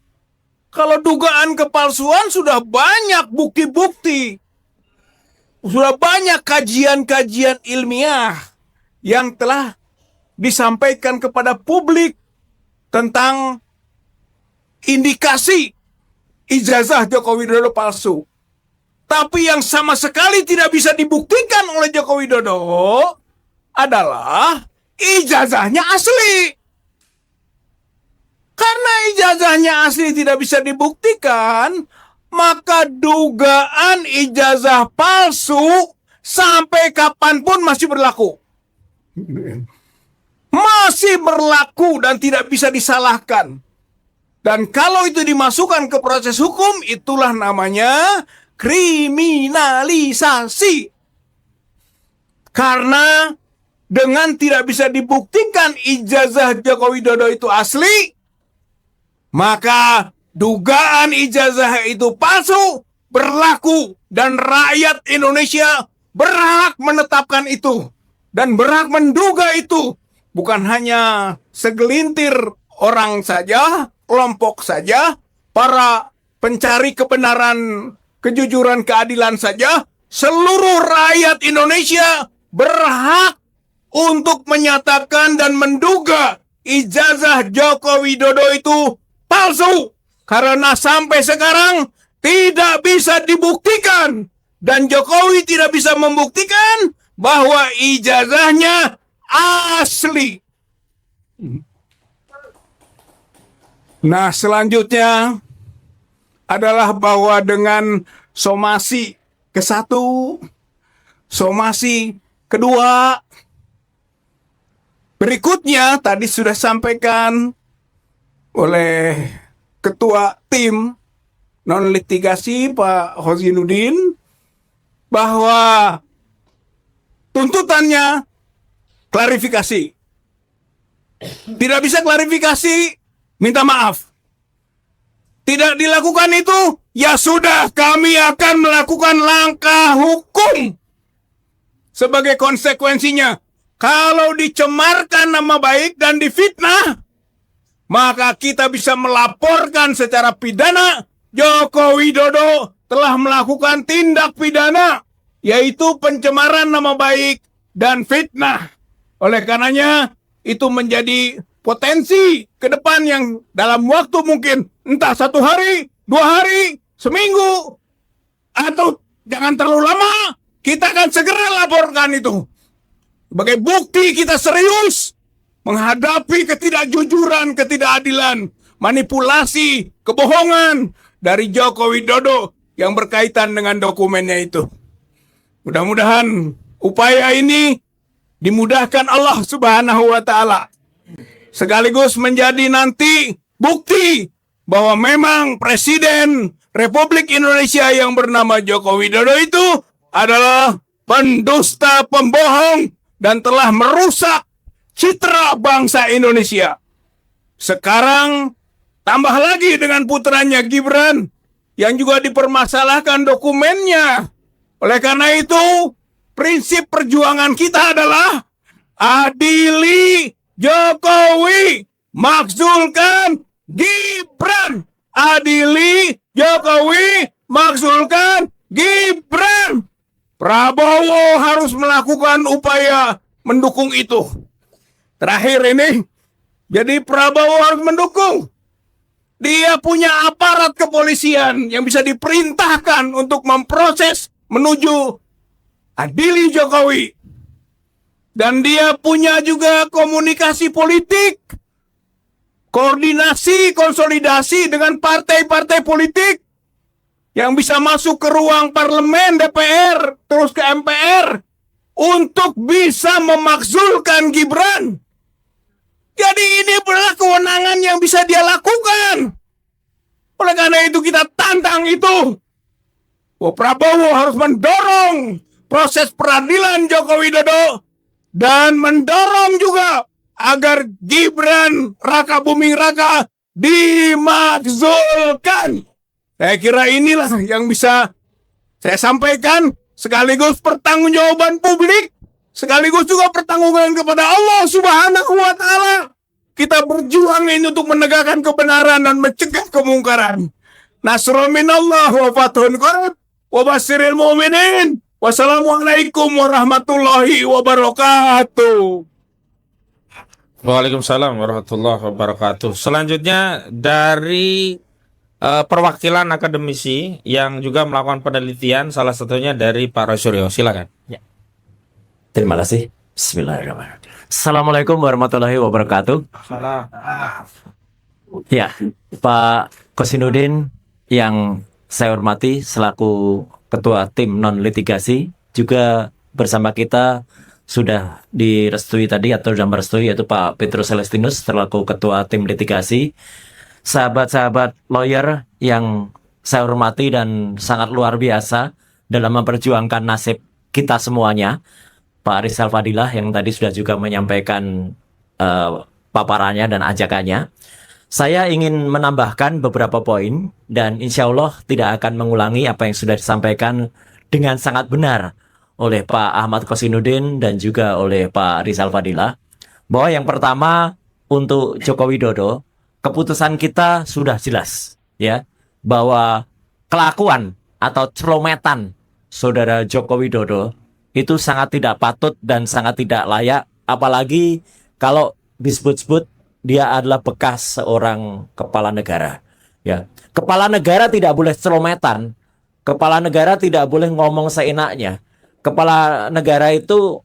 Kalau dugaan kepalsuan sudah banyak bukti-bukti. Sudah banyak kajian-kajian ilmiah yang telah disampaikan kepada publik tentang indikasi ijazah Joko Widodo palsu. Tapi yang sama sekali tidak bisa dibuktikan oleh Joko Widodo adalah ijazahnya asli. Karena ijazahnya asli tidak bisa dibuktikan, maka dugaan ijazah palsu sampai kapanpun masih berlaku. Masih berlaku dan tidak bisa disalahkan. Dan kalau itu dimasukkan ke proses hukum, itulah namanya kriminalisasi. Karena dengan tidak bisa dibuktikan ijazah Joko Widodo itu asli, maka dugaan ijazah itu palsu berlaku dan rakyat Indonesia berhak menetapkan itu dan berhak menduga itu. Bukan hanya segelintir orang saja, kelompok saja, para pencari kebenaran, kejujuran, keadilan saja, seluruh rakyat Indonesia berhak untuk menyatakan dan menduga ijazah Joko Widodo itu palsu. Karena sampai sekarang tidak bisa dibuktikan. Dan Jokowi tidak bisa membuktikan bahwa ijazahnya asli. Nah, selanjutnya adalah bahwa dengan somasi ke-1, somasi kedua, berikutnya tadi sudah sampaikan oleh Ketua Tim Non-Litigasi Pak Hozainuddin bahwa tuntutannya klarifikasi. Tidak bisa klarifikasi, minta maaf. Tidak dilakukan itu, ya sudah, kami akan melakukan langkah hukum sebagai konsekuensinya. Kalau dicemarkan nama baik dan difitnah, maka kita bisa melaporkan secara pidana Joko Widodo telah melakukan tindak pidana, yaitu pencemaran nama baik dan fitnah. Oleh karenanya, itu menjadi potensi ke depan yang dalam waktu mungkin entah 1 hari, 2 hari, seminggu, atau jangan terlalu lama, kita akan segera laporkan itu. Sebagai bukti kita serius menghadapi ketidakjujuran, ketidakadilan, manipulasi, kebohongan dari Joko Widodo yang berkaitan dengan dokumennya itu. Mudah-mudahan upaya ini dimudahkan Allah Subhanahu wa Ta'ala, sekaligus menjadi nanti bukti bahwa memang Presiden Republik Indonesia yang bernama Joko Widodo itu adalah pendusta, pembohong, dan telah merusak citra bangsa Indonesia. Sekarang tambah lagi dengan putranya Gibran yang juga dipermasalahkan dokumennya. Oleh karena itu, prinsip perjuangan kita adalah adili Jokowi, makzulkan Gibran. Adili Jokowi, makzulkan Gibran. Prabowo harus melakukan upaya mendukung itu. Terakhir ini, jadi Prabowo harus mendukung. Dia punya aparat kepolisian yang bisa diperintahkan untuk memproses menuju adili Jokowi. Dan dia punya juga komunikasi politik, koordinasi, konsolidasi dengan partai-partai politik yang bisa masuk ke ruang parlemen, DPR, terus ke MPR untuk bisa memakzulkan Gibran. Jadi ini adalah kewenangan yang bisa dia lakukan. Oleh karena itu kita tantang itu. Prabowo harus mendorong proses peradilan Joko Widodo dan mendorong juga agar Gibran Raka Buming Raka dimakzulkan. Saya kira inilah yang bisa saya sampaikan, sekaligus pertanggungjawaban publik, sekaligus juga pertanggungjawaban kepada Allah Subhanahu wa Ta'ala. Kita berjuang ini untuk menegakkan kebenaran dan mencegah kemungkaran. Nasrul minallah wa fathun qarib wa basyiril mu'minin. Wassalamualaikum warahmatullahi wabarakatuh. Waalaikumsalam warahmatullahi wabarakatuh. Selanjutnya dari perwakilan akademisi yang juga melakukan penelitian, salah satunya dari Pak Roy Suryo. Silakan. Ya. Terima kasih. Bismillahirrahmanirrahim. Assalamualaikum warahmatullahi wabarakatuh. Ya, Pak Kosinudin yang saya hormati selaku Ketua Tim Non-Litigasi, juga bersama kita sudah direstui tadi atau sudah merestui, yaitu Pak Petrus Celestinus selaku Ketua Tim Litigasi. Sahabat-sahabat lawyer yang saya hormati dan sangat luar biasa dalam memperjuangkan nasib kita semuanya, Pak Rizal Fadilah yang tadi sudah juga menyampaikan paparannya dan ajakannya. Saya ingin menambahkan beberapa poin dan insya Allah tidak akan mengulangi apa yang sudah disampaikan dengan sangat benar oleh Pak Ahmad Kosinudin dan juga oleh Pak Rizal Fadilah. Bahwa yang pertama, untuk Joko Widodo, keputusan kita sudah jelas, ya, bahwa kelakuan atau celometan saudara Joko Widodo itu sangat tidak patut dan sangat tidak layak, apalagi kalau disebut-sebut dia adalah bekas seorang kepala negara. Ya, kepala negara tidak boleh celometan, kepala negara tidak boleh ngomong seenaknya. Kepala negara itu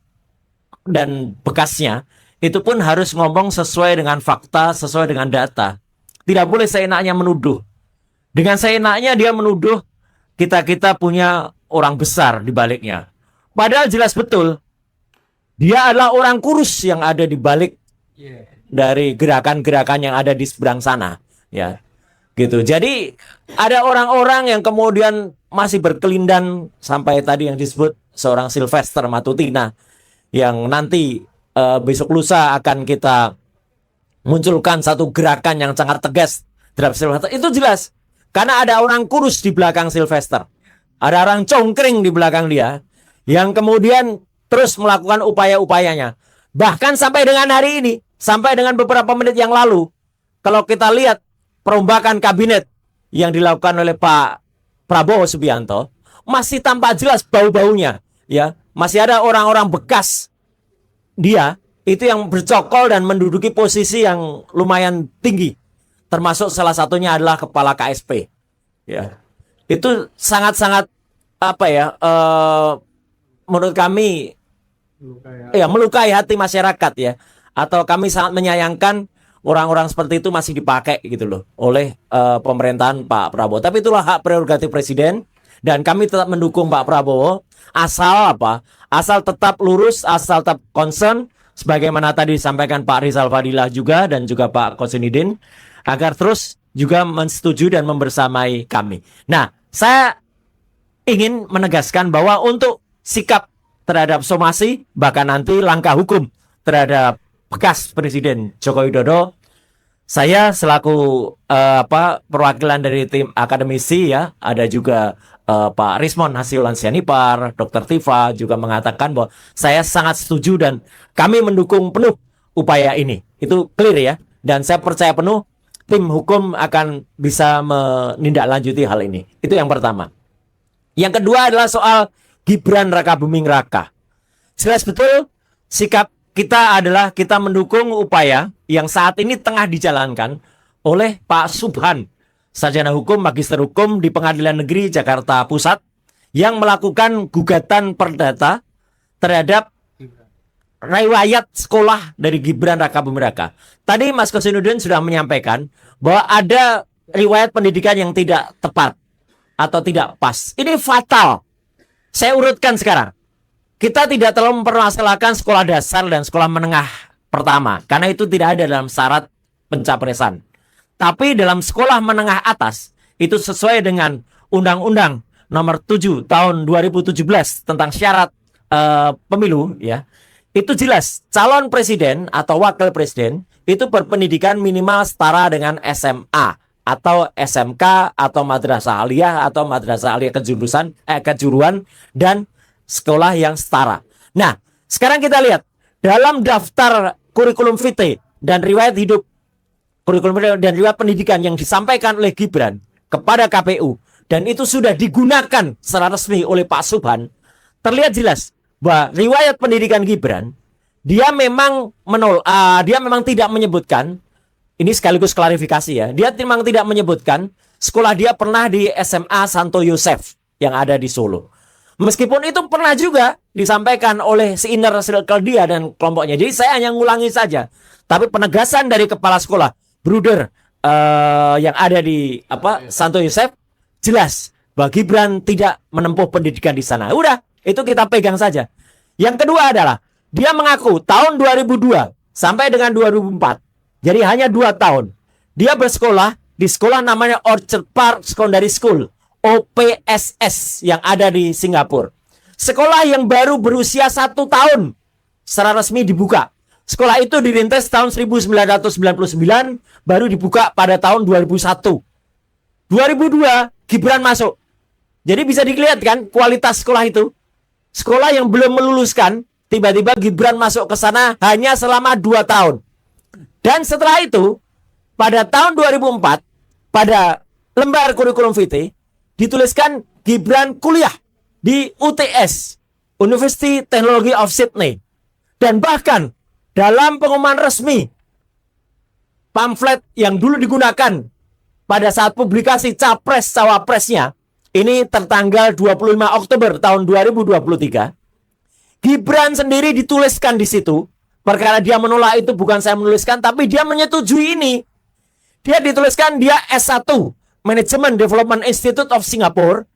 dan bekasnya, itu pun harus ngomong sesuai dengan fakta, sesuai dengan data. Tidak boleh seenaknya menuduh. Dengan seenaknya dia menuduh kita punya orang besar di baliknya. Padahal jelas betul dia adalah orang kurus yang ada di balik dari gerakan-gerakan yang ada di seberang sana, ya. Gitu. Jadi ada orang-orang yang kemudian masih berkelindan sampai tadi yang disebut seorang Sylvester Matutina yang nanti besok lusa akan kita munculkan satu gerakan yang sangat tegas terhadap Sylvester. Itu jelas karena ada orang kurus di belakang Sylvester, ada orang congkring di belakang dia yang kemudian terus melakukan upaya-upayanya. Bahkan sampai dengan hari ini, sampai dengan beberapa menit yang lalu, kalau kita lihat perombakan kabinet yang dilakukan oleh Pak Prabowo Subianto, masih tampak jelas bau-baunya, ya. Masih ada orang-orang bekas dia itu yang bercokol dan menduduki posisi yang lumayan tinggi. Termasuk salah satunya adalah kepala KSP. Ya. Itu sangat-sangat menurut kami melukai hati masyarakat, ya. Atau kami sangat menyayangkan orang-orang seperti itu masih dipakai gitu loh oleh pemerintahan Pak Prabowo. Tapi itulah hak prerogatif presiden dan kami tetap mendukung Pak Prabowo asal tetap lurus, asal tetap concern sebagaimana tadi disampaikan Pak Rizal Fadilah juga dan juga Pak Kosinudin agar terus juga mensetujui dan membersamai kami. Nah, saya ingin menegaskan bahwa untuk sikap terhadap somasi bahkan nanti langkah hukum terhadap bekas Presiden Joko Widodo, saya selaku perwakilan dari tim akademisi, ya, ada juga Pak Rismon Hasiulan Sianipar, Dr. Tifa juga mengatakan bahwa saya sangat setuju dan kami mendukung penuh upaya ini. Itu clear, ya, dan saya percaya penuh tim hukum akan bisa menindaklanjuti hal ini. Itu yang pertama. Yang kedua adalah soal Gibran Rakabuming Raka. Jelas betul sikap kita adalah kita mendukung upaya yang saat ini tengah dijalankan oleh Pak Subhan, sarjana hukum, magister hukum di Pengadilan Negeri Jakarta Pusat, yang melakukan gugatan perdata terhadap riwayat sekolah dari Gibran Rakabuming Raka. Tadi Mas Kosinudin sudah menyampaikan bahwa ada riwayat pendidikan yang tidak tepat atau tidak pas. Ini fatal. Saya urutkan sekarang. Kita tidak terlalu mempermasalahkan sekolah dasar dan sekolah menengah pertama, karena itu tidak ada dalam syarat pencapresan. Tapi dalam sekolah menengah atas, itu sesuai dengan Undang-Undang Nomor 7 Tahun 2017 tentang syarat pemilu, ya. Itu jelas calon presiden atau wakil presiden itu berpendidikan minimal setara dengan SMA atau SMK atau madrasah aliyah atau madrasah aliyah kejuruan dan sekolah yang setara. Nah, sekarang kita lihat dalam daftar kurikulum vitae dan riwayat hidup, kurikulum dan riwayat pendidikan yang disampaikan oleh Gibran kepada KPU dan itu sudah digunakan secara resmi oleh Pak Subhan, terlihat jelas bahwa riwayat pendidikan Gibran dia memang tidak menyebutkan, ini sekaligus klarifikasi, ya. Dia memang tidak menyebutkan sekolah dia pernah di SMA Santo Yosef yang ada di Solo. Meskipun itu pernah juga disampaikan oleh si inner circle dia dan kelompoknya. Jadi saya hanya ngulangi saja. Tapi penegasan dari kepala sekolah Bruder yang ada di Santo Yosef jelas bahwa Gibran tidak menempuh pendidikan di sana. Udah, itu kita pegang saja. Yang kedua adalah dia mengaku tahun 2002 sampai dengan 2004. Jadi hanya 2 tahun. Dia bersekolah di sekolah namanya Orchard Park Secondary School, OPSS, yang ada di Singapura. Sekolah yang baru berusia 1 tahun secara resmi dibuka. Sekolah itu dirintis tahun 1999, baru dibuka pada tahun 2001. 2002 Gibran masuk. Jadi bisa dilihat kan kualitas sekolah itu. Sekolah yang belum meluluskan, tiba-tiba Gibran masuk ke sana hanya selama 2 tahun. Dan setelah itu, pada tahun 2004, pada lembar kurikulum vitae, dituliskan Gibran kuliah di UTS, University Technology of Sydney. Dan bahkan dalam pengumuman resmi, pamflet yang dulu digunakan pada saat publikasi Capres-Cawapresnya, ini tertanggal 25 Oktober tahun 2023, Gibran sendiri dituliskan di situ. Perkara dia menolak itu bukan saya menuliskan, tapi dia menyetujui ini. Dia dituliskan dia S1 Management Development Institute of Singapore,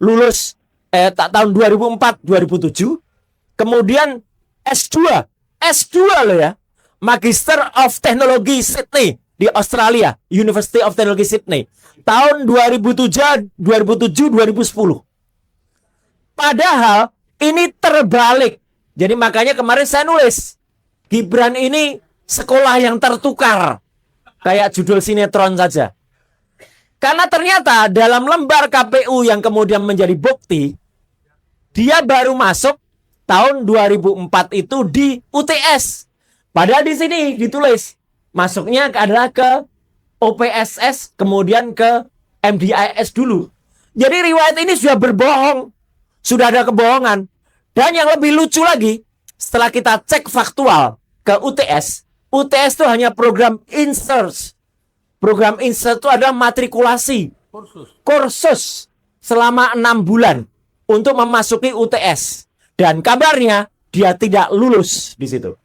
lulus tahun 2004-2007. Kemudian S2 loh ya, Magister of Technology Sydney di Australia, University of Technology Sydney, tahun 2007, 2010. Padahal ini terbalik. Jadi makanya kemarin saya nulis, Gibran ini sekolah yang tertukar. Kayak judul sinetron saja. Karena ternyata dalam lembar KPU yang kemudian menjadi bukti, dia baru masuk tahun 2004 itu di UTS. Padahal di sini ditulis masuknya adalah ke OPSS, kemudian ke MDIS dulu. Jadi riwayat ini sudah berbohong. Sudah ada kebohongan. Dan yang lebih lucu lagi, setelah kita cek faktual ke UTS, UTS itu hanya program insert. Program insert itu adalah matrikulasi. Kursus selama 6 bulan untuk memasuki UTS. Dan kabarnya dia tidak lulus di situ.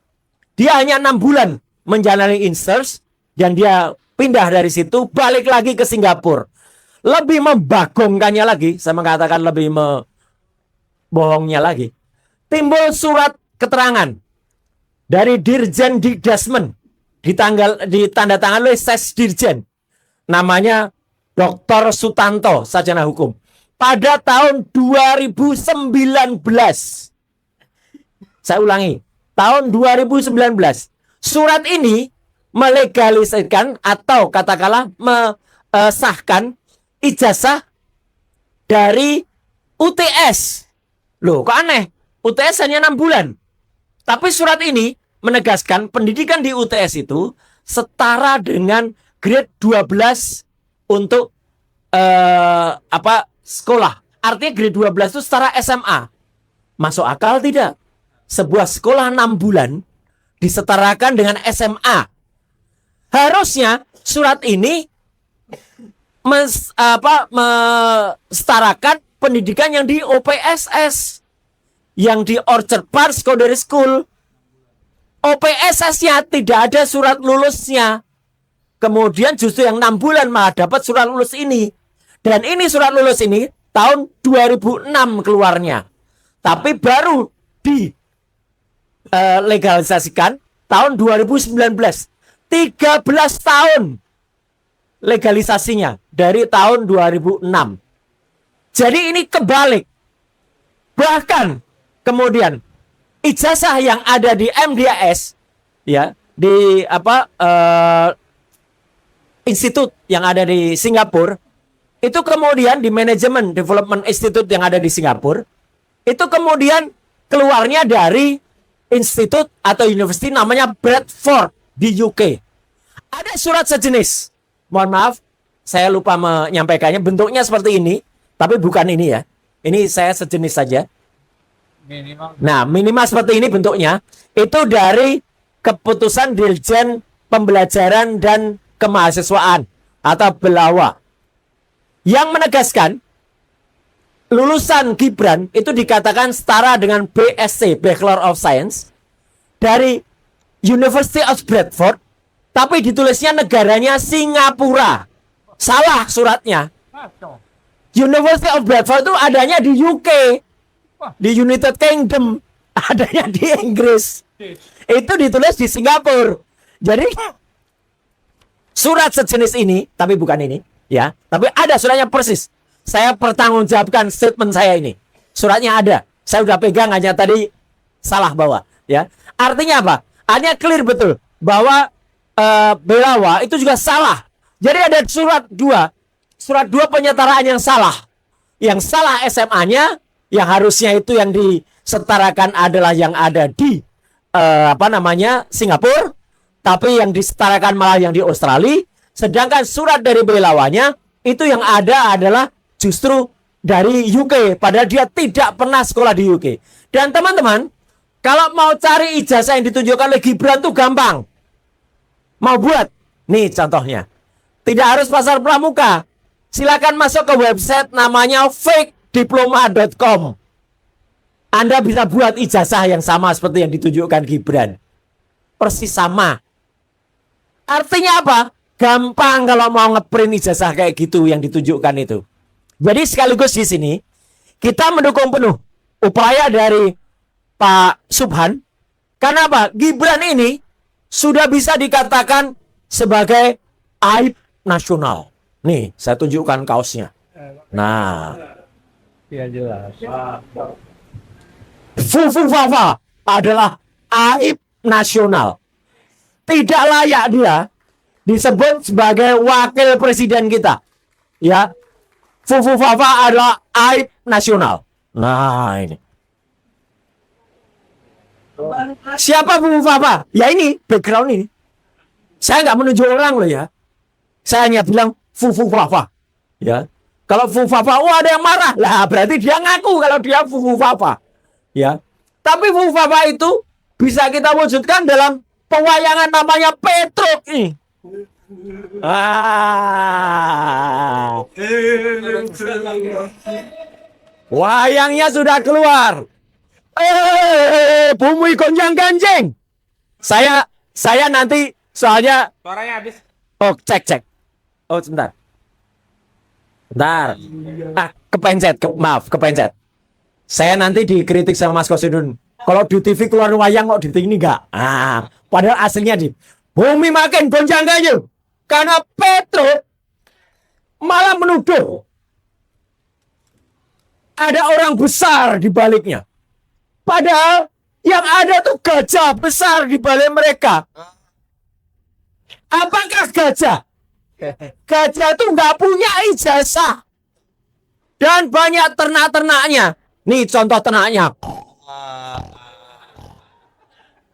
Dia hanya 6 bulan menjalani insert dan dia pindah dari situ balik lagi ke Singapura. Lebih membagongkannya lagi, saya mengatakan lebih bohongnya lagi. Timbul surat keterangan dari Dirjen Dikdasmen ditandatangan oleh Sesdirjen, namanya Dr. Sutanto, sarjana hukum, pada tahun 2019. Saya ulangi, tahun 2019. Surat ini melegalisasikan atau katakanlah mesahkan ijazah dari UTS. Loh, kok aneh? UTS hanya 6 bulan. Tapi surat ini menegaskan pendidikan di UTS itu setara dengan grade 12 untuk sekolah. Artinya grade 12 itu setara SMA. Masuk akal tidak? Sebuah sekolah 6 bulan disetarakan dengan SMA. Harusnya surat ini mesetarakan pendidikan yang di OPSS, yang di Orchard Park Secondary School. OPSS-nya tidak ada surat lulusnya. Kemudian justru yang 6 bulan malah dapat surat lulus ini. Dan ini surat lulus ini tahun 2006 keluarnya. Tapi baru legalisasikan tahun 2019. 13 tahun legalisasinya dari tahun 2006. Jadi ini kebalik. Bahkan kemudian ijazah yang ada di MDIS ya, di institut yang ada di Singapura, itu kemudian di Management Development Institute yang ada di Singapura, itu kemudian keluarnya dari institut atau university namanya Bradford di UK. Ada surat sejenis. Mohon maaf, saya lupa menyampaikannya. Bentuknya seperti ini, tapi bukan ini ya. Ini saya sejenis saja. Nah, minimal seperti ini bentuknya. Itu dari keputusan Dirjen Pembelajaran dan Kemahasiswaan atau Belawa, yang menegaskan lulusan Gibran itu dikatakan setara dengan BSc, Bachelor of Science, dari University of Bradford, tapi ditulisnya negaranya Singapura. Salah suratnya. University of Bradford itu adanya di UK, di United Kingdom, adanya di Inggris. Itu ditulis di Singapura. Jadi surat sejenis ini, tapi bukan ini, ya. Tapi ada suratnya persis. Saya pertanggungjawabkan statement saya ini. Suratnya ada. Saya udah pegang, hanya tadi salah bawa, ya. Artinya apa? Artinya clear betul bahwa Belawa itu juga salah. Jadi ada surat 2 penyetaraan yang salah. Yang salah SMA-nya, yang harusnya itu yang disetarakan adalah yang ada di Singapura, tapi yang disetarakan malah yang di Australia. Sedangkan surat dari Belawanya itu yang ada adalah justru dari UK, padahal dia tidak pernah sekolah di UK. Dan teman-teman, kalau mau cari ijazah yang ditunjukkan oleh Gibran tuh gampang. Mau buat, nih contohnya. Tidak harus pasar pramuka. Silakan masuk ke website namanya fakediploma.com. Anda bisa buat ijazah yang sama seperti yang ditunjukkan Gibran. Persis sama. Artinya apa? Gampang kalau mau ngeprint ijazah kayak gitu yang ditunjukkan itu. Jadi sekaligus di sini kita mendukung penuh upaya dari Pak Subhan. Karena apa? Gibran ini sudah bisa dikatakan sebagai aib nasional. Nih, saya tunjukkan kaosnya. Nah, Ya jelas. Fufu Fafa adalah aib nasional. Tidak layak dia disebut sebagai wakil presiden kita. Ya, Fufu Fafa adalah aib nasional. Nah, ini. Siapa Fufu Fafa? Ya ini, background ini. Saya nggak menunjuk orang loh ya. Saya hanya bilang Fufu Fafa. Ya. Kalau Fufu Fafa, wah ada yang marah. Lah, berarti dia ngaku kalau dia Fufu Fafa. Ya. Tapi Fufu Fafa itu bisa kita wujudkan dalam pewayangan namanya Petruk ini. Wayangnya sudah keluar. Bumi gonjang ganjing. Saya nanti soalnya Suaranya habis. oh cek. Oh sebentar. Bentar. Kepencet, kepencet. Saya nanti dikritik sama Mas Kosidun. Kalau di TV keluar wayang kok di ini enggak? Padahal aslinya di bumi makin gonjang ganjing. Karena Petruk malah menuduh ada orang besar di baliknya. Padahal yang ada tuh gajah besar di balik mereka. Apakah gajah? Gajah itu nggak punya ijazah. Dan banyak ternak-ternaknya. Nih contoh ternaknya.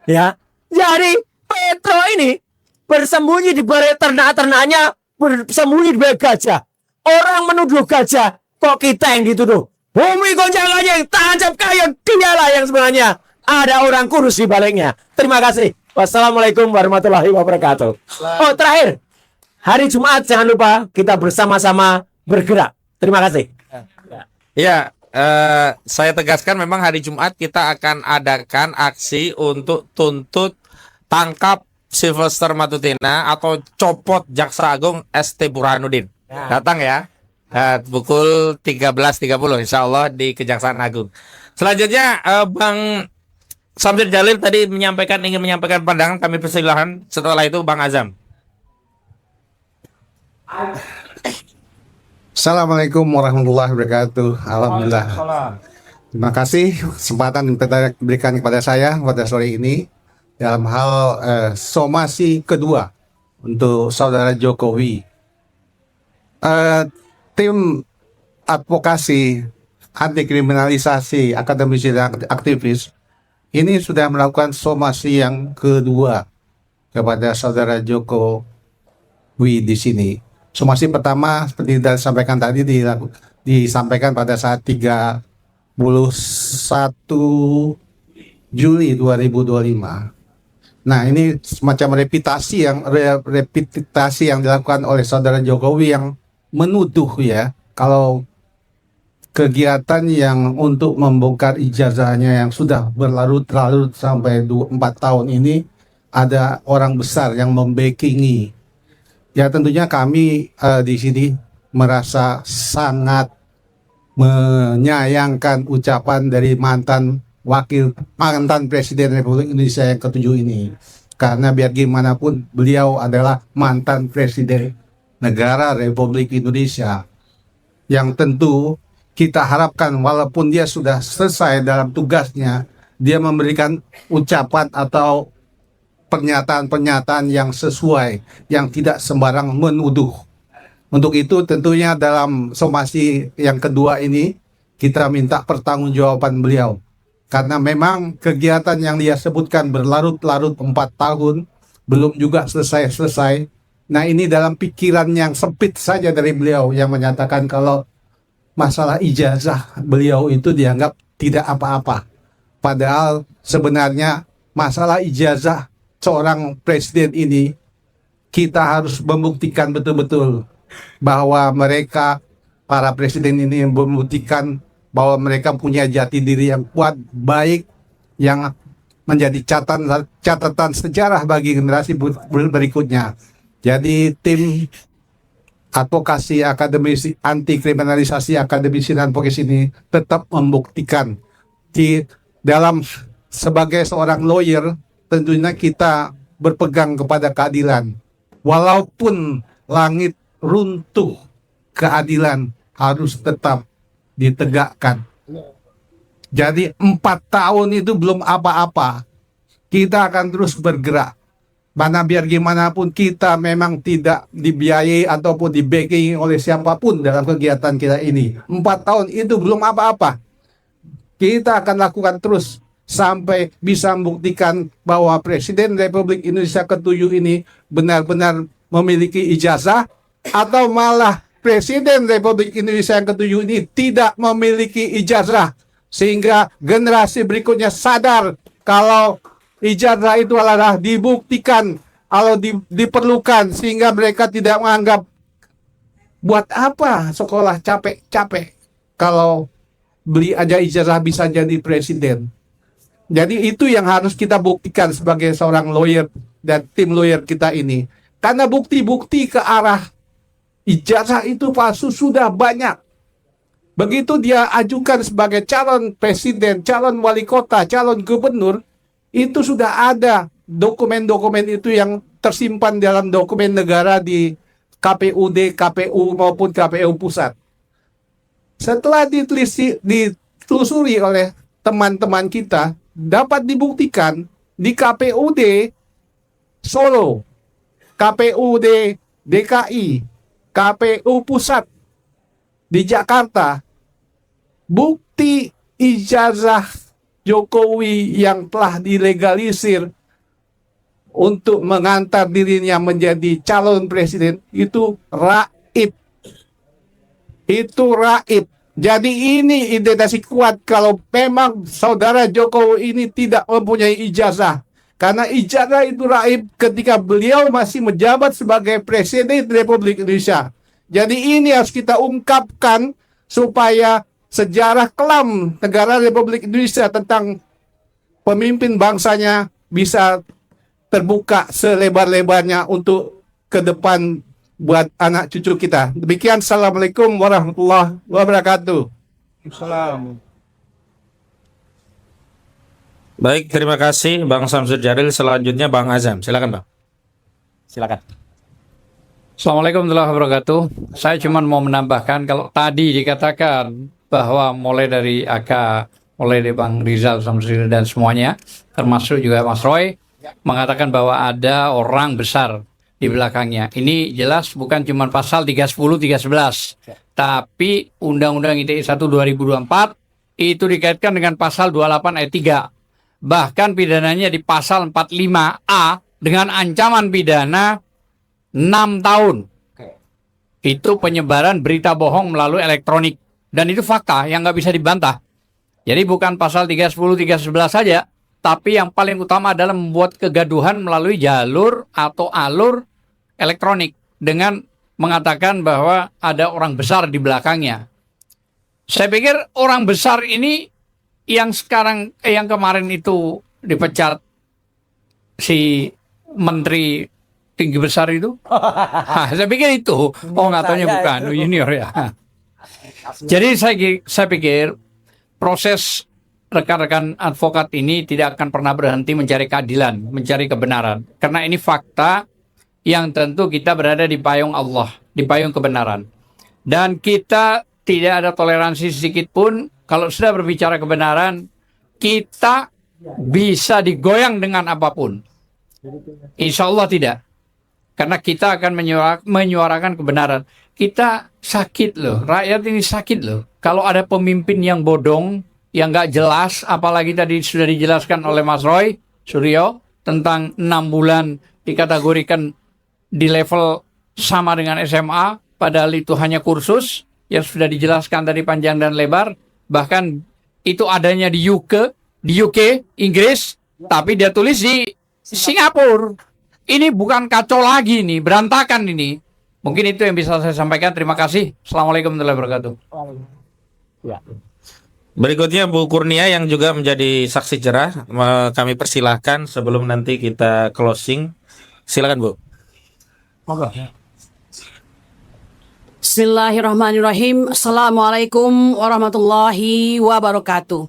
Ya, jadi Petro ini bersembunyi di balik ternak-ternaknya, bersembunyi di balik gajah. Orang menuduh gajah, kok kita yang dituduh? Bumi gonjang-ganjing, tancap kayu, dialah yang sebenarnya ada orang kurus di baliknya. Terima kasih. Wassalamualaikum warahmatullahi wabarakatuh. Oh, terakhir. Hari Jumat jangan lupa kita bersama-sama bergerak. Terima kasih. Ya, saya tegaskan memang hari Jumat kita akan adakan aksi untuk tuntut tangkap Sylvester Matutina atau copot Jaksa Agung ST Burhanuddin. Datang ya. Pukul 13.30 insya Allah di Kejaksaan Agung. Selanjutnya Bang Samsir Jalil tadi ingin menyampaikan pandangan, kami persilahkan. Setelah itu Bang Azam. Assalamualaikum warahmatullahi wabarakatuh. Alhamdulillah. Terima kasih kesempatan yang diberikan kepada saya pada sore ini dalam hal somasi kedua untuk saudara Jokowi. Tim advokasi anti kriminalisasi akademisi dan aktivis ini sudah melakukan somasi yang kedua kepada saudara Jokowi di sini. Somasi pertama seperti disampaikan tadi disampaikan pada saat 31 Juli 2025. Nah, ini semacam reputasi yang dilakukan oleh saudara Jokowi yang menuduh ya kalau kegiatan yang untuk membongkar ijazahnya yang sudah berlarut-larut sampai 4 tahun ini ada orang besar yang membackingi. Ya tentunya kami di sini merasa sangat menyayangkan ucapan dari mantan Presiden Republik Indonesia yang ke-7 ini. Karena biar gimana pun beliau adalah mantan Presiden negara Republik Indonesia. Yang tentu kita harapkan walaupun dia sudah selesai dalam tugasnya, dia memberikan ucapan atau pernyataan-pernyataan yang sesuai, yang tidak sembarang menuduh. Untuk itu tentunya dalam somasi yang kedua ini kita minta pertanggungjawaban beliau. Karena memang kegiatan yang dia sebutkan berlarut-larut 4 tahun belum juga selesai-selesai. Nah, ini dalam pikiran yang sempit saja dari beliau yang menyatakan kalau masalah ijazah beliau itu dianggap tidak apa-apa. Padahal sebenarnya masalah ijazah seorang presiden ini kita harus membuktikan betul-betul bahwa mereka para presiden ini membuktikan bahwa mereka punya jati diri yang kuat, baik, yang menjadi catatan sejarah bagi generasi berikutnya. Jadi tim advokasi akademisi anti kriminalisasi akademisi dan advokasi ini tetap membuktikan di dalam sebagai seorang lawyer tentunya kita berpegang kepada keadilan. Walaupun langit runtuh, keadilan harus tetap ditegakkan. Jadi 4 tahun itu belum apa-apa. Kita akan terus bergerak. Mana biar gimana pun kita memang tidak dibiayai ataupun di-backing oleh siapapun dalam kegiatan kita ini. 4 tahun itu belum apa-apa. Kita akan lakukan terus sampai bisa membuktikan bahwa Presiden Republik Indonesia ke-7 ini benar-benar memiliki ijazah, atau malah Presiden Republik Indonesia yang ke-7 ini tidak memiliki ijazah, sehingga generasi berikutnya sadar kalau ijazah itu adalah dibuktikan, kalau diperlukan, sehingga mereka tidak menganggap buat apa sekolah capek-capek kalau beli aja ijazah bisa jadi presiden. Jadi itu yang harus kita buktikan sebagai seorang lawyer dan tim lawyer kita ini. Karena bukti-bukti ke arah ijazah itu palsu sudah banyak. Begitu dia ajukan sebagai calon presiden, calon wali kota, calon gubernur, itu sudah ada dokumen-dokumen itu yang tersimpan dalam dokumen negara di KPUD, KPU maupun KPU pusat. Setelah ditelusuri oleh teman-teman kita, dapat dibuktikan di KPUD Solo, KPUD DKI, KPU pusat di Jakarta, bukti ijazah Jokowi yang telah dilegalisir untuk mengantar dirinya menjadi calon presiden itu raib. Itu raib. Jadi ini indikasi kuat kalau memang saudara Jokowi ini tidak mempunyai ijazah. Karena ijazah itu raib ketika beliau masih menjabat sebagai Presiden Republik Indonesia. Jadi ini harus kita ungkapkan supaya sejarah kelam negara Republik Indonesia tentang pemimpin bangsanya bisa terbuka selebar-lebarnya untuk ke depan buat anak cucu kita. Demikian, Assalamualaikum warahmatullahi wabarakatuh. Assalamualaikum. Baik, terima kasih Bang Samsud Jalil. Selanjutnya Bang Azam, silakan Bang. Silakan. Assalamualaikum warahmatullahi wabarakatuh. Saya cuma mau menambahkan, kalau tadi dikatakan bahwa mulai dari AK, mulai dari Bang Rizal Samsudin dan semuanya, termasuk juga Mas Roy, mengatakan bahwa ada orang besar di belakangnya. Ini jelas bukan cuma pasal 310, 311, tapi Undang-Undang ITE 1 2024 itu dikaitkan dengan pasal 28 ayat 3. Bahkan pidananya di pasal 45A dengan ancaman pidana 6 tahun. Itu penyebaran berita bohong melalui elektronik. Dan itu fakta yang nggak bisa dibantah. Jadi bukan pasal 310, 311 saja, tapi yang paling utama adalah membuat kegaduhan melalui jalur atau alur elektronik dengan mengatakan bahwa ada orang besar di belakangnya. Saya pikir orang besar ini yang sekarang, yang kemarin itu dipecat si menteri tinggi besar itu. Saya pikir itu. Oh, nggak taunya bukan junior ya. Jadi saya pikir proses rekan-rekan advokat ini tidak akan pernah berhenti mencari keadilan, mencari kebenaran. Karena ini fakta yang tentu kita berada di payung Allah, di payung kebenaran. Dan kita tidak ada toleransi sedikit pun kalau sudah berbicara kebenaran, kita bisa digoyang dengan apapun. Insya Allah tidak. Karena kita akan menyuarakan kebenaran. Kita sakit loh, rakyat ini sakit loh. Kalau ada pemimpin yang bodong, yang nggak jelas, apalagi tadi sudah dijelaskan oleh Mas Roy Suryo, tentang 6 bulan dikategorikan di level sama dengan SMA, padahal itu hanya kursus, yang sudah dijelaskan tadi panjang dan lebar. Bahkan itu adanya di UK, Inggris, tapi dia tulis di Singapura. Ini bukan kacau lagi nih, berantakan ini. Mungkin itu yang bisa saya sampaikan. Terima kasih. Assalamualaikum warahmatullahi wabarakatuh. Ya. Berikutnya Bu Kurnia yang juga menjadi saksi cerah, kami persilahkan sebelum nanti kita closing. Silakan Bu. Bismillahirrahmanirrahim. Assalamualaikum warahmatullahi wabarakatuh.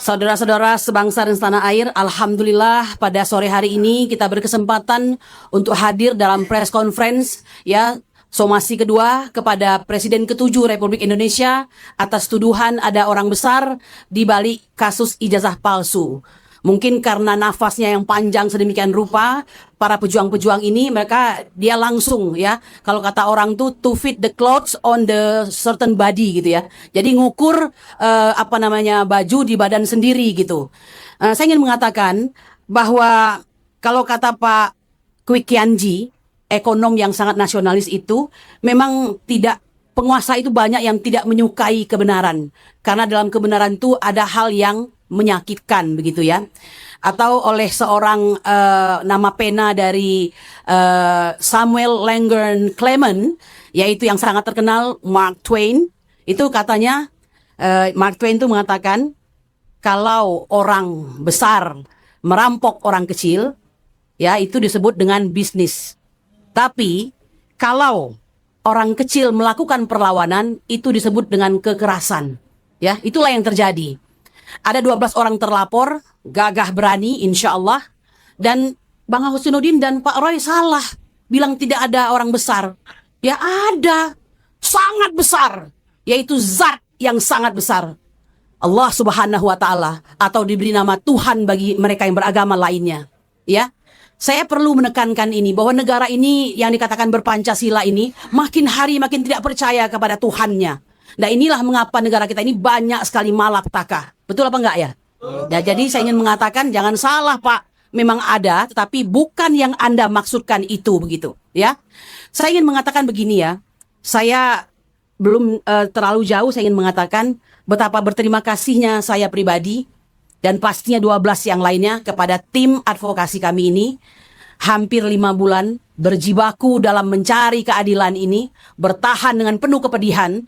Saudara-saudara sebangsa dan setanah air, alhamdulillah pada sore hari ini kita berkesempatan untuk hadir dalam press conference ya, somasi kedua kepada Presiden ke-7 Republik Indonesia atas tuduhan ada orang besar di balik kasus ijazah palsu. Mungkin karena nafasnya yang panjang sedemikian rupa, para pejuang-pejuang ini dia langsung ya, kalau kata orang tuh to fit the clothes on the certain body gitu ya. Jadi ngukur baju di badan sendiri gitu. Saya ingin mengatakan bahwa kalau kata Pak Kwik Kianji, ekonom yang sangat nasionalis itu, memang penguasa itu banyak yang tidak menyukai kebenaran. Karena dalam kebenaran itu ada hal yang menyakitkan begitu ya. Atau oleh seorang nama pena dari Samuel Langhorne Clement, yaitu yang sangat terkenal, Mark Twain. Itu katanya, Mark Twain itu mengatakan, kalau orang besar merampok orang kecil, ya itu disebut dengan bisnis. Tapi kalau orang kecil melakukan perlawanan, itu disebut dengan kekerasan. Ya, itulah yang terjadi. Ada 12 orang terlapor, gagah berani insya Allah. Dan Bang Husnuddin dan Pak Roy salah, bilang tidak ada orang besar. Ya ada, sangat besar, yaitu zat yang sangat besar. Allah Subhanahu wa Ta'ala, atau diberi nama Tuhan bagi mereka yang beragama lainnya. Ya, saya perlu menekankan ini, bahwa negara ini yang dikatakan berpancasila ini makin hari makin tidak percaya kepada Tuhannya. Nah inilah mengapa negara kita ini banyak sekali malapetaka. Betul apa enggak ya? Nah, jadi saya ingin mengatakan jangan salah Pak. Memang ada, tetapi bukan yang Anda maksudkan itu begitu. Ya, saya ingin mengatakan begini ya. Saya belum terlalu jauh, saya ingin mengatakan betapa berterima kasihnya saya pribadi dan pastinya 12 yang lainnya kepada tim advokasi kami ini. Hampir 5 bulan berjibaku dalam mencari keadilan ini, bertahan dengan penuh kepedihan.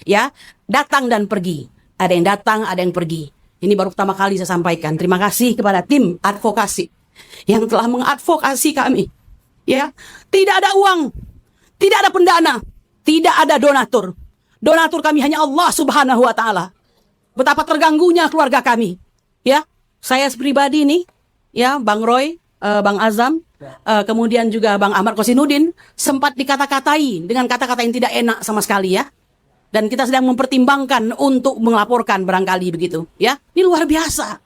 Ya, datang dan pergi. Ada yang datang, ada yang pergi. Ini baru pertama kali saya sampaikan. Terima kasih kepada tim advokasi yang telah mengadvokasi kami. Ya, tidak ada uang, tidak ada pendana, tidak ada donatur. Donatur kami hanya Allah Subhanahu wa Ta'ala. Betapa terganggunya keluarga kami. Ya, saya pribadi nih, ya, Bang Roy, Bang Azam, kemudian juga Bang Ahmad Kosinudin sempat dikata-katai dengan kata-kata yang tidak enak sama sekali ya. Dan kita sedang mempertimbangkan untuk melaporkan barangkali begitu. Ya, ini luar biasa.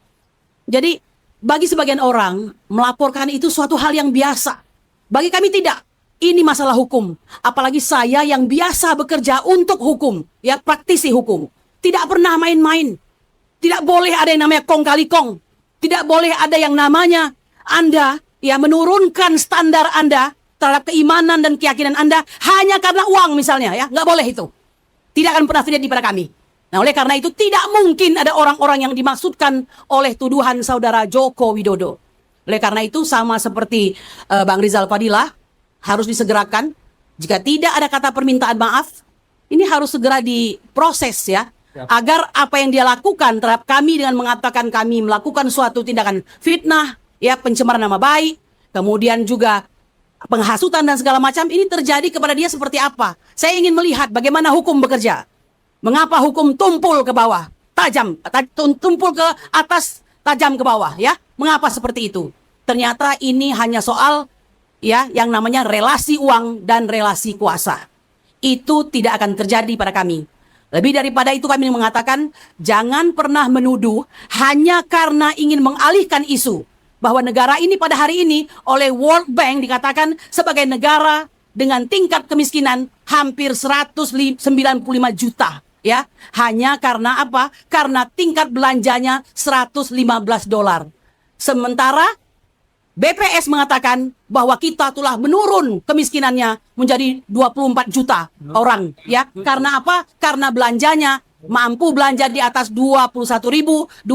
Jadi bagi sebagian orang melaporkan itu suatu hal yang biasa. Bagi kami tidak. Ini masalah hukum. Apalagi saya yang biasa bekerja untuk hukum, ya praktisi hukum. Tidak pernah main-main. Tidak boleh ada yang namanya kong kali kong. Tidak boleh ada yang namanya Anda ya menurunkan standar Anda terhadap keimanan dan keyakinan Anda hanya karena uang misalnya ya. Nggak boleh itu. Tidak akan pernah terjadi pada kami. Nah, oleh karena itu tidak mungkin ada orang-orang yang dimaksudkan oleh tuduhan saudara Joko Widodo. Oleh karena itu sama seperti Bang Rizal Fadilah harus disegerakan. Jika tidak ada kata permintaan maaf, ini harus segera diproses ya. Agar apa yang dia lakukan terhadap kami dengan mengatakan kami melakukan suatu tindakan fitnah, ya pencemaran nama baik, kemudian juga penghasutan dan segala macam ini terjadi kepada dia seperti apa. Saya ingin melihat bagaimana hukum bekerja. Mengapa hukum tumpul ke bawah, tumpul ke atas, tajam ke bawah ya? Mengapa seperti itu? Ternyata ini hanya soal ya yang namanya relasi uang dan relasi kuasa. Itu tidak akan terjadi pada kami. Lebih daripada itu kami mengatakan jangan pernah menuduh hanya karena ingin mengalihkan isu bahwa negara ini pada hari ini oleh World Bank dikatakan sebagai negara dengan tingkat kemiskinan hampir 195 juta. Ya, hanya karena apa? Karena tingkat belanjanya $115. Sementara BPS mengatakan bahwa kita telah menurun kemiskinannya menjadi 24 juta orang. Ya, karena apa? Karena belanjanya mampu belanja di atas 21.250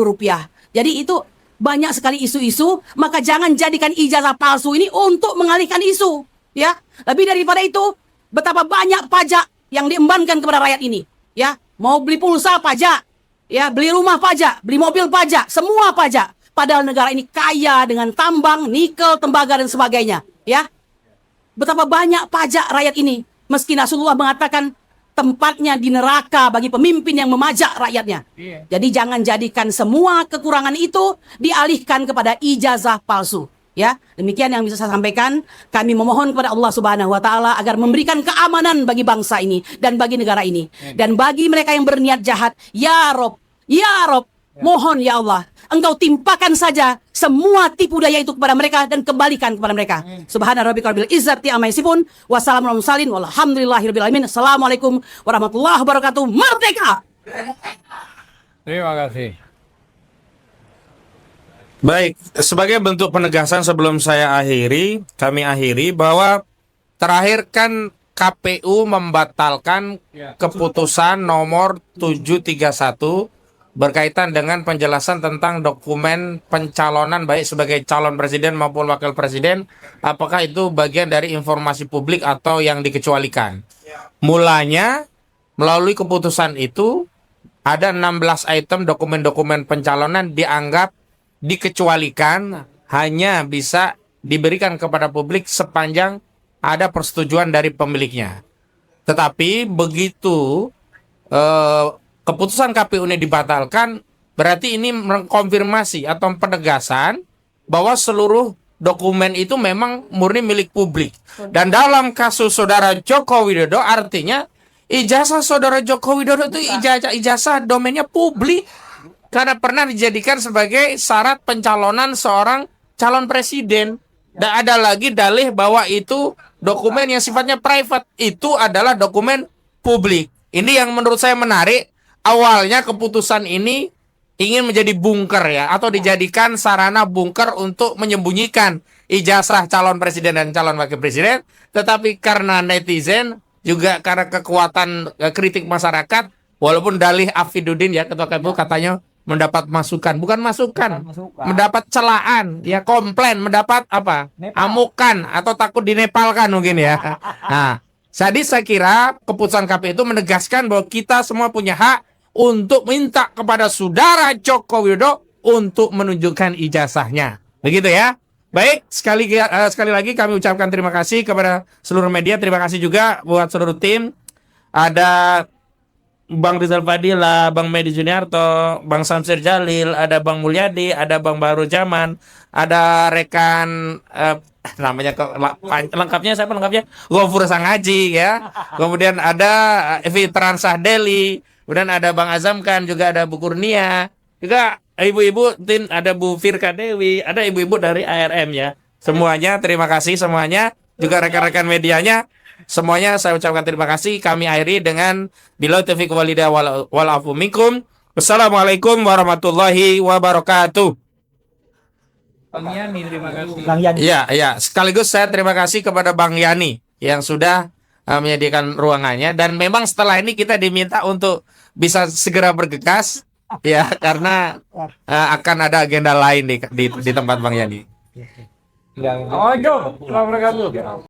rupiah. Jadi itu banyak sekali isu-isu, maka jangan jadikan ijazah palsu ini untuk mengalihkan isu, ya. Lebih daripada itu, betapa banyak pajak yang diembankan kepada rakyat ini. Ya, mau beli pulsa pajak, ya, beli rumah pajak, beli mobil pajak, semua pajak. Padahal negara ini kaya dengan tambang, nikel, tembaga dan sebagainya. Ya, betapa banyak pajak rakyat ini. Meski Rasulullah mengatakan tempatnya di neraka bagi pemimpin yang memajak rakyatnya. Jadi jangan jadikan semua kekurangan itu dialihkan kepada ijazah palsu. Ya, demikian yang bisa saya sampaikan. Kami memohon kepada Allah Subhanahu wa taala agar memberikan keamanan bagi bangsa ini dan bagi negara ini. Dan bagi mereka yang berniat jahat, ya Rob, mohon ya Allah, Engkau timpakan saja semua tipu daya itu kepada mereka dan kembalikan kepada mereka. Subhana rabbika rabbil izzati amma yasifun wa salamun alal mursalin walhamdulillahirabbil alamin. Assalamualaikum warahmatullahi wabarakatuh. Merdeka. Terima kasih. Baik, sebagai bentuk penegasan sebelum kami akhiri bahwa terakhir kan KPU membatalkan keputusan nomor 731 berkaitan dengan penjelasan tentang dokumen pencalonan baik sebagai calon presiden maupun wakil presiden, apakah itu bagian dari informasi publik atau yang dikecualikan. Mulanya melalui keputusan itu ada 16 item dokumen-dokumen pencalonan dianggap dikecualikan, hanya bisa diberikan kepada publik sepanjang ada persetujuan dari pemiliknya. Tetapi begitu keputusan KPU ini dibatalkan, berarti ini mengkonfirmasi atau penegasan bahwa seluruh dokumen itu memang murni milik publik. Dan dalam kasus saudara Joko Widodo, artinya ijazah saudara Joko Widodo itu ijazah domainnya publik, karena pernah dijadikan sebagai syarat pencalonan seorang calon presiden. Dan ada lagi dalih bahwa itu dokumen yang sifatnya private, itu adalah dokumen publik. Ini yang menurut saya menarik. Awalnya keputusan ini ingin menjadi bungker ya, atau dijadikan sarana bungker untuk menyembunyikan ijazah calon presiden dan calon wakil presiden. Tetapi karena netizen, juga karena kekuatan kritik masyarakat, walaupun dalih Afiduddin ya, ketua KPU katanya mendapat masukan, bukan masukan, mendapat celaan, ya komplain, mendapat apa? Amukan atau takut dinepalkan mungkin ya. Nah, jadi saya kira keputusan KPU itu menegaskan bahwa kita semua punya hak untuk minta kepada saudara Joko Widodo untuk menunjukkan ijazahnya. Begitu ya. Baik, sekali lagi kami ucapkan terima kasih kepada seluruh media. Terima kasih juga buat seluruh tim. Ada Bang Rizal Fadila, Bang Medi Juniarto, Bang Samsir Jalil, ada Bang Mulyadi, ada Bang Baru Zaman, ada rekan namanya lengkapnya siapa lengkapnya? Ghafur Sangaji ya. Kemudian ada Fitran Sahdeli, kemudian ada Bang Azam kan, juga ada Bu Kurnia, juga ibu-ibu tim, ada Bu Firka Dewi, ada ibu-ibu dari ARM ya. Semuanya terima kasih semuanya, juga rekan-rekan medianya. Semuanya saya ucapkan terima kasih. Kami akhiri dengan billahi taufiq wal hidayah wal afu minkum. Wassalamualaikum warahmatullahi wabarakatuh. Bang Yani, terima kasih. Bang Yani. Ya, sekaligus saya terima kasih kepada Bang Yani yang sudah menyediakan ruangannya, dan memang setelah ini kita diminta untuk bisa segera bergegas ya, karena akan ada agenda lain di tempat Bang Yani. Assalamualaikum warahmatullahi wabarakatuh.